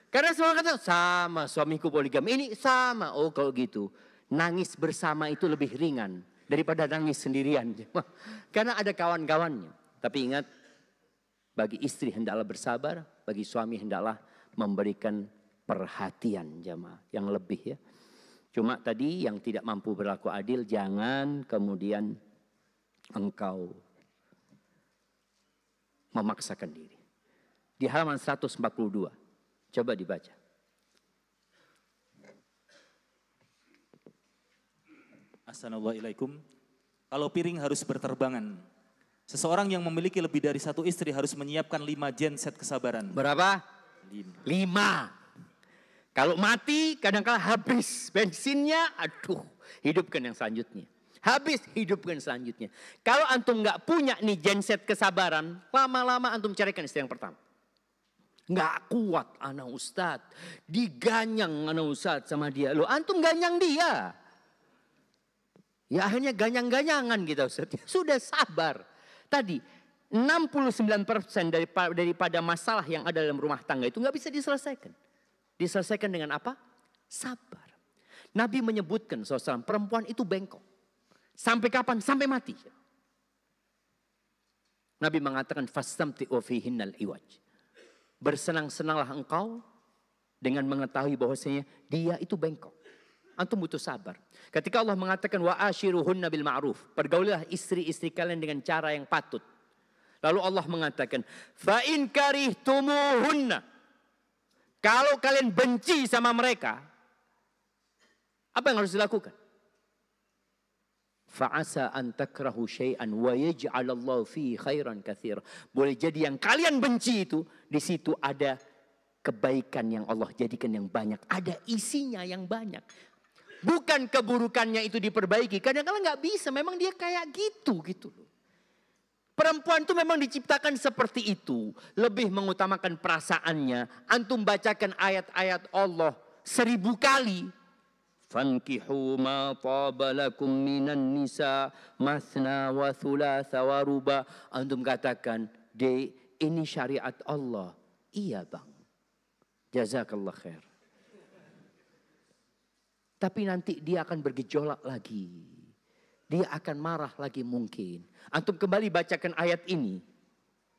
Karena semua kata, sama suamiku poligami. Ini sama. Oh kalau gitu. Nangis bersama itu lebih ringan daripada nangis sendirian. Karena ada kawan-kawannya. Tapi ingat, bagi istri hendaklah bersabar. Bagi suami hendaklah memberikan perhatian jamaah yang lebih ya. Cuma tadi yang tidak mampu berlaku adil, jangan kemudian engkau memaksakan diri. Di halaman 142, coba dibaca. Assalamualaikum. Kalau piring harus berterbangan. Seseorang yang memiliki lebih dari 1 istri harus menyiapkan 5 genset kesabaran. Berapa? 5. Kalau mati kadang-kala habis bensinnya, aduh, hidupkan yang selanjutnya. Habis, hidupkan selanjutnya. Kalau antum nggak punya nih genset kesabaran, lama-lama antum carikan istri yang pertama. Nggak kuat anak ustadz, diganyang anak ustadz sama dia. Loh antum ganyang dia. Ya akhirnya ganyang-ganyangan gitu ustadz. Sudah sabar. Tadi 69% daripada masalah yang ada dalam rumah tangga itu nggak bisa diselesaikan. Diselesaikan dengan apa? Sabar. Nabi menyebutkan SAW, perempuan itu bengkok. Sampai kapan? Sampai mati. Nabi mengatakan, fastamti'u fihinnal iwaj. Bersenang-senanglah engkau dengan mengetahui bahwasanya dia itu bengkok. Antum butuh sabar. Ketika Allah mengatakan, wa ashiruhunna bil ma'ruf. Pergaulilah istri-istri kalian dengan cara yang patut. Lalu Allah mengatakan, fa in karihtumuhunna. Kalau kalian benci sama mereka, apa yang harus dilakukan? Fa'asa an takrahu syai'an wa yaj'alallahu fihi khairan katsira. Boleh jadi yang kalian benci itu, di situ ada kebaikan yang Allah jadikan yang banyak. Ada isinya yang banyak. Bukan keburukannya itu diperbaiki. Kadang-kadang nggak bisa, memang dia kayak gitu loh. Perempuan itu memang diciptakan seperti itu. Lebih mengutamakan perasaannya. Antum bacakan ayat-ayat Allah 1000 kali. Fankihu ma taba lakum minan nisa masna wa thulatha wa ruba. Antum katakan, "Dek, ini syariat Allah." Iya, Bang. Jazakallah khair. Tapi nanti dia akan bergejolak lagi. Dia akan marah lagi mungkin. Antum kembali bacakan ayat ini.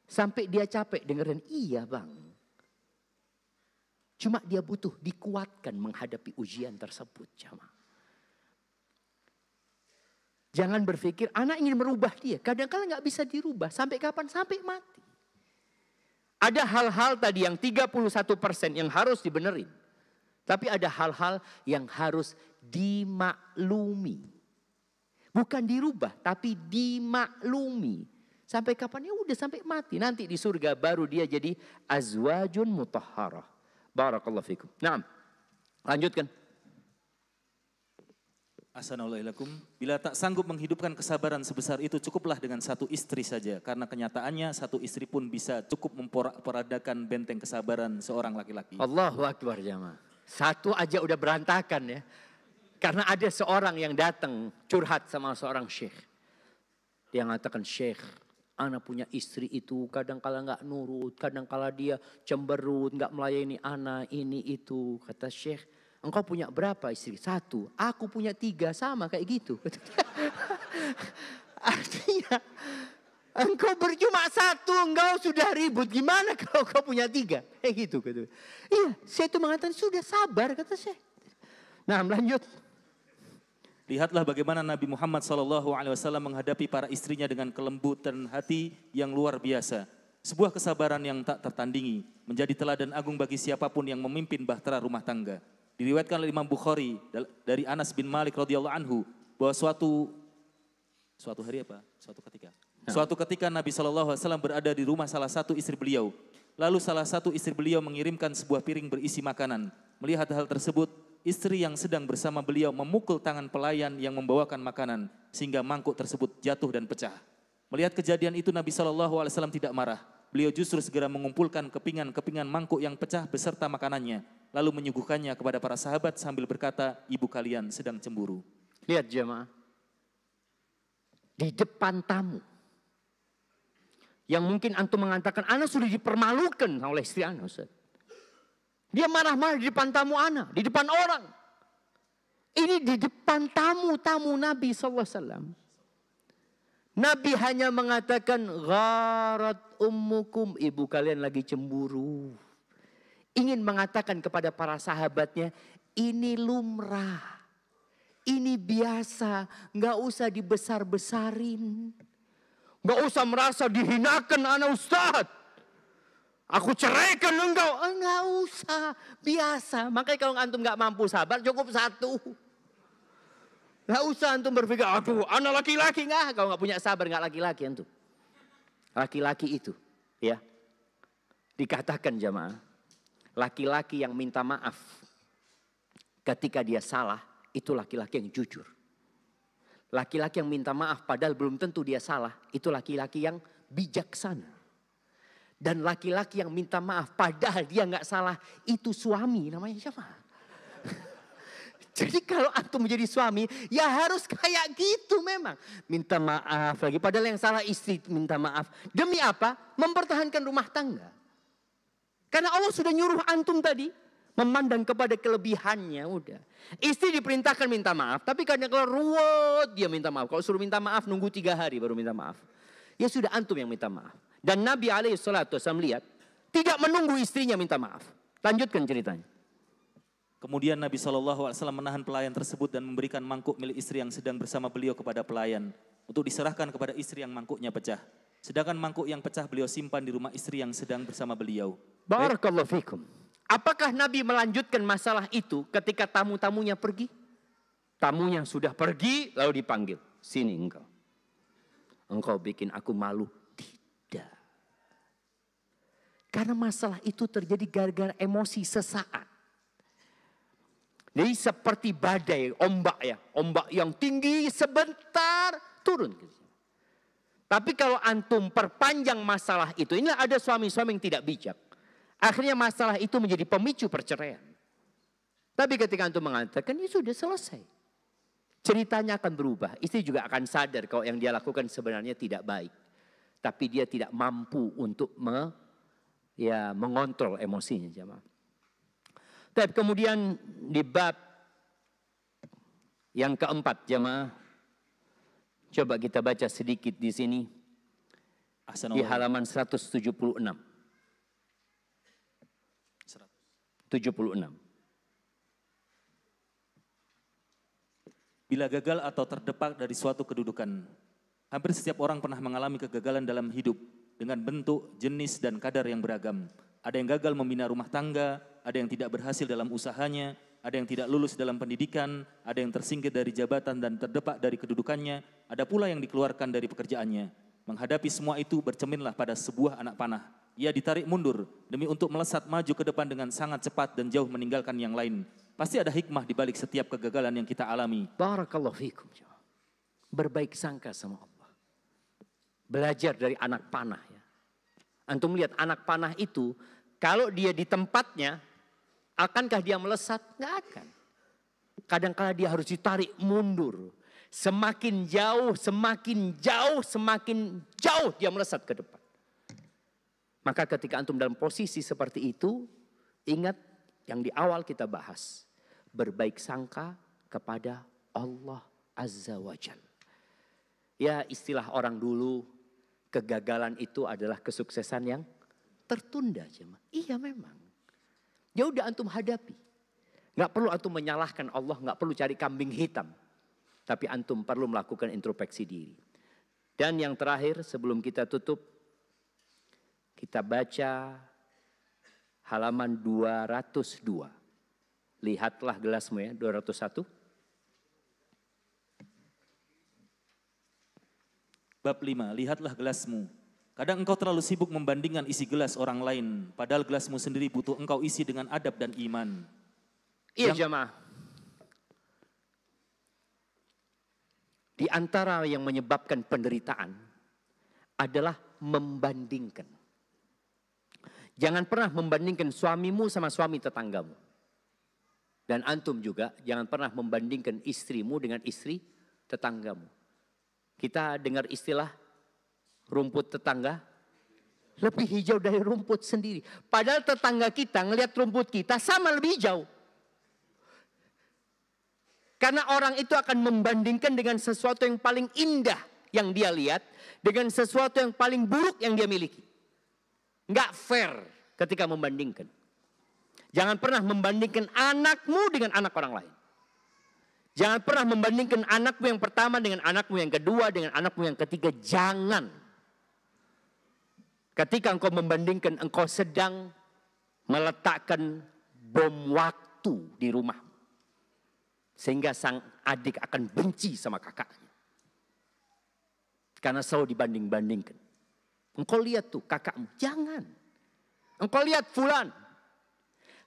Sampai dia capek dengerin, iya Bang. Cuma dia butuh dikuatkan menghadapi ujian tersebut, jamaah. Jangan berpikir anak ingin merubah dia. Kadang-kadang nggak bisa dirubah. Sampai kapan? Sampai mati. Ada hal-hal tadi yang 31% yang harus dibenerin. Tapi ada hal-hal yang harus dimaklumi. Bukan dirubah, tapi dimaklumi. Sampai kapan? Ya udah sampai mati. Nanti di surga baru dia jadi azwajun mutahharah. Barakallahu fikum. Naam. Lanjutkan. Assalamualaikum. Bila tak sanggup menghidupkan kesabaran sebesar itu, cukuplah dengan satu istri saja. Karena kenyataannya satu istri pun bisa cukup memporak-porandakan benteng kesabaran seorang laki-laki. Allahu Akbar jamaah. Satu aja udah berantakan ya. Karena ada seorang yang datang curhat sama seorang syekh. Dia mengatakan, "Syekh, ana punya istri itu kadang-kala nggak nurut, kadang-kala dia cemberut, nggak melayani ana ini itu." Kata syekh, "Engkau punya berapa istri?" "1." "Aku punya 3, sama kayak gitu." Artinya engkau bercuma 1, engkau sudah ribut. Gimana kalau kau punya 3? Kayak gitu. Iya, saya itu mengatakan sudah sabar, kata syekh. Nah, lanjut. Lihatlah bagaimana Nabi Muhammad SAW menghadapi para istrinya dengan kelembutan hati yang luar biasa. Sebuah kesabaran yang tak tertandingi, menjadi teladan agung bagi siapapun yang memimpin bahtera rumah tangga. Diriwayatkan oleh Imam Bukhari dari Anas bin Malik radhiyallahu anhu bahwa suatu ketika Nabi SAW berada di rumah salah satu istri beliau. Lalu salah satu istri beliau mengirimkan sebuah piring berisi makanan. Melihat hal tersebut, istri yang sedang bersama beliau memukul tangan pelayan yang membawakan makanan sehingga mangkuk tersebut jatuh dan pecah. Melihat kejadian itu Nabi SAW tidak marah. Beliau justru segera mengumpulkan kepingan-kepingan mangkuk yang pecah beserta makanannya. Lalu menyuguhkannya kepada para sahabat sambil berkata, "Ibu kalian sedang cemburu." Lihat jemaah. Di depan tamu. Yang mungkin antum mengatakan, "Ana sudah dipermalukan oleh istri ana, Ustaz." Dia marah-marah di depan tamu ana, di depan orang. Ini di depan tamu-tamu Nabi SAW. Nabi hanya mengatakan, "Gharat ummukum," ibu kalian lagi cemburu. Ingin mengatakan kepada para sahabatnya, ini lumrah. Ini biasa, gak usah dibesar-besarin. Gak usah merasa dihinakan anak Ustaz. Aku ceraikan engkau. Enggak usah, biasa. Makanya kalau antum gak mampu sabar, cukup 1. Gak usah antum berpikir, aduh anak laki-laki. Enggak, kalau gak punya sabar gak laki-laki antum. Laki-laki itu, ya. Dikatakan jamaah, laki-laki yang minta maaf ketika dia salah, itu laki-laki yang jujur. Laki-laki yang minta maaf padahal belum tentu dia salah, itu laki-laki yang bijaksana. Dan laki-laki yang minta maaf padahal dia nggak salah, itu suami, namanya siapa? Jadi kalau antum menjadi suami, ya harus kayak gitu memang. Minta maaf lagi, padahal yang salah istri minta maaf. Demi apa? Mempertahankan rumah tangga. Karena Allah sudah nyuruh antum tadi, memandang kepada kelebihannya, udah. Istri diperintahkan minta maaf, tapi kadang kalau ruwet dia minta maaf. Kalau suruh minta maaf, nunggu 3 hari baru minta maaf. Ya sudah antum yang minta maaf. Dan Nabi SAW lihat, tidak menunggu istrinya minta maaf. Lanjutkan ceritanya. Kemudian Nabi SAW menahan pelayan tersebut dan memberikan mangkuk milik istri yang sedang bersama beliau kepada pelayan untuk diserahkan kepada istri yang mangkuknya pecah. Sedangkan mangkuk yang pecah beliau simpan di rumah istri yang sedang bersama beliau. Barakallahu fikum. Apakah Nabi melanjutkan masalah itu ketika tamu-tamunya pergi? Tamunya sudah pergi lalu dipanggil. Sini engkau. Engkau bikin aku malu. Tidak. Karena masalah itu terjadi gara-gara emosi sesaat. Jadi seperti badai, ombak ya. Ombak yang tinggi sebentar turun. Tapi kalau antum perpanjang masalah itu. Inilah ada suami-suami yang tidak bijak. Akhirnya masalah itu menjadi pemicu perceraian. Tapi ketika antum mengatakan, ya sudah selesai. Ceritanya akan berubah. Istri juga akan sadar kalau yang dia lakukan sebenarnya tidak baik. Tapi dia tidak mampu untuk mengontrol emosinya, jemaah. Tapi kemudian di bab yang keempat, jemaah, coba kita baca sedikit di sini di halaman 176. 76. Bila gagal atau terdepak dari suatu kedudukan, hampir setiap orang pernah mengalami kegagalan dalam hidup dengan bentuk, jenis, dan kadar yang beragam. Ada yang gagal membina rumah tangga, ada yang tidak berhasil dalam usahanya, ada yang tidak lulus dalam pendidikan, ada yang tersingkir dari jabatan dan terdepak dari kedudukannya, ada pula yang dikeluarkan dari pekerjaannya. Menghadapi semua itu bercerminlah pada sebuah anak panah. Ia ditarik mundur demi untuk melesat maju ke depan dengan sangat cepat dan jauh meninggalkan yang lain. Pasti ada hikmah di balik setiap kegagalan yang kita alami. Barakallahu fikum. Berbaik sangka sama Allah. Belajar dari anak panah ya. Antum lihat anak panah itu, kalau dia di tempatnya, akankah dia melesat? Nggak akan. Kadang-kadang dia harus ditarik mundur. Semakin jauh, semakin jauh, semakin jauh dia melesat ke depan. Maka ketika antum dalam posisi seperti itu, ingat yang di awal kita bahas. Berbaik sangka kepada Allah Azza wa Jalla. Ya istilah orang dulu, kegagalan itu adalah kesuksesan yang tertunda. Iya memang. Ya udah antum hadapi. Gak perlu antum menyalahkan Allah, gak perlu cari kambing hitam. Tapi antum perlu melakukan introspeksi diri. Dan yang terakhir sebelum kita tutup, kita baca halaman 202. Lihatlah gelasmu ya, 201. Bab 5, lihatlah gelasmu. Kadang engkau terlalu sibuk membandingkan isi gelas orang lain, padahal gelasmu sendiri butuh engkau isi dengan adab dan iman. Iya jemaah. Di antara yang menyebabkan penderitaan adalah membandingkan. Jangan pernah membandingkan suamimu sama suami tetanggamu. Dan antum juga jangan pernah membandingkan istrimu dengan istri tetanggamu. Kita dengar istilah rumput tetangga lebih hijau dari rumput sendiri. Padahal tetangga kita ngelihat rumput kita sama lebih hijau. Karena orang itu akan membandingkan dengan sesuatu yang paling indah yang dia lihat dengan sesuatu yang paling buruk yang dia miliki. Nggak fair ketika membandingkan. Jangan pernah membandingkan anakmu dengan anak orang lain. Jangan pernah membandingkan anakmu yang pertama dengan anakmu yang kedua, dengan anakmu yang ketiga. Jangan. Ketika engkau membandingkan, engkau sedang meletakkan bom waktu di rumah. Sehingga sang adik akan benci sama kakaknya. Karena selalu dibanding-bandingkan. Engkau lihat tuh kakakmu. Jangan. Engkau lihat fulan.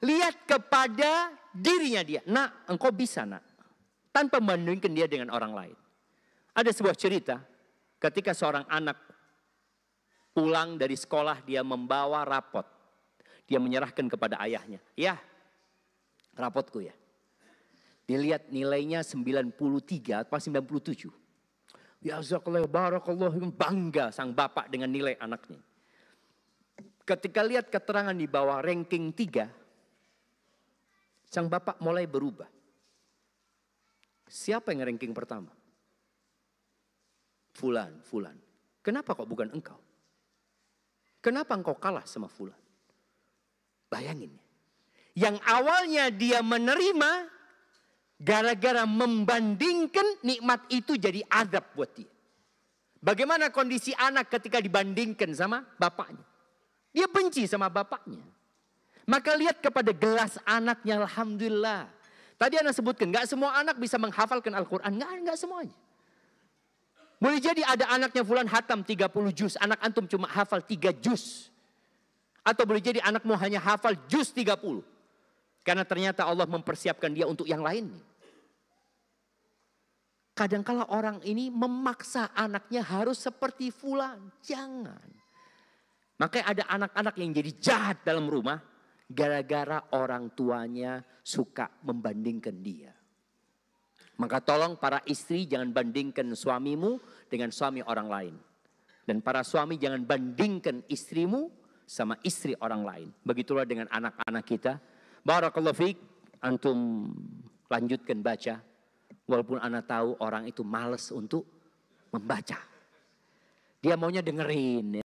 Lihat kepada dirinya dia. Nak, engkau bisa nak. Tanpa membandingkan dia dengan orang lain. Ada sebuah cerita. Ketika seorang anak pulang dari sekolah, dia membawa rapot. Dia menyerahkan kepada ayahnya. Ya, rapotku ya. Dilihat nilainya 93 atau 97. Ya Jazakallah barakallah, bangga sang bapak dengan nilai anaknya. Ketika lihat keterangan di bawah ranking 3, sang bapak mulai berubah. Siapa yang ranking pertama? Fulan. Kenapa kok bukan engkau? Kenapa engkau kalah sama Fulan? Bayangin. Yang awalnya dia menerima, gara-gara membandingkan, nikmat itu jadi azab buat dia. Bagaimana kondisi anak ketika dibandingkan sama bapaknya? Dia benci sama bapaknya. Maka lihat kepada gelas anaknya, alhamdulillah. Tadi Anda sebutkan, gak semua anak bisa menghafalkan Al-Quran. Gak semuanya. Boleh jadi ada anaknya Fulan hatam 30 juz, anak antum cuma hafal 3 juz. Atau boleh jadi anakmu hanya hafal juz 30. Karena ternyata Allah mempersiapkan dia untuk yang lainnya. Kadangkala orang ini memaksa anaknya harus seperti Fulan. Jangan. Makanya ada anak-anak yang jadi jahat dalam rumah. Gara-gara orang tuanya suka membandingkan dia. Maka tolong para istri jangan bandingkan suamimu dengan suami orang lain. Dan para suami jangan bandingkan istrimu sama istri orang lain. Begitulah dengan anak-anak kita. Barakallahu fiik, antum lanjutkan baca. Walaupun anak tahu orang itu malas untuk membaca. Dia maunya dengerin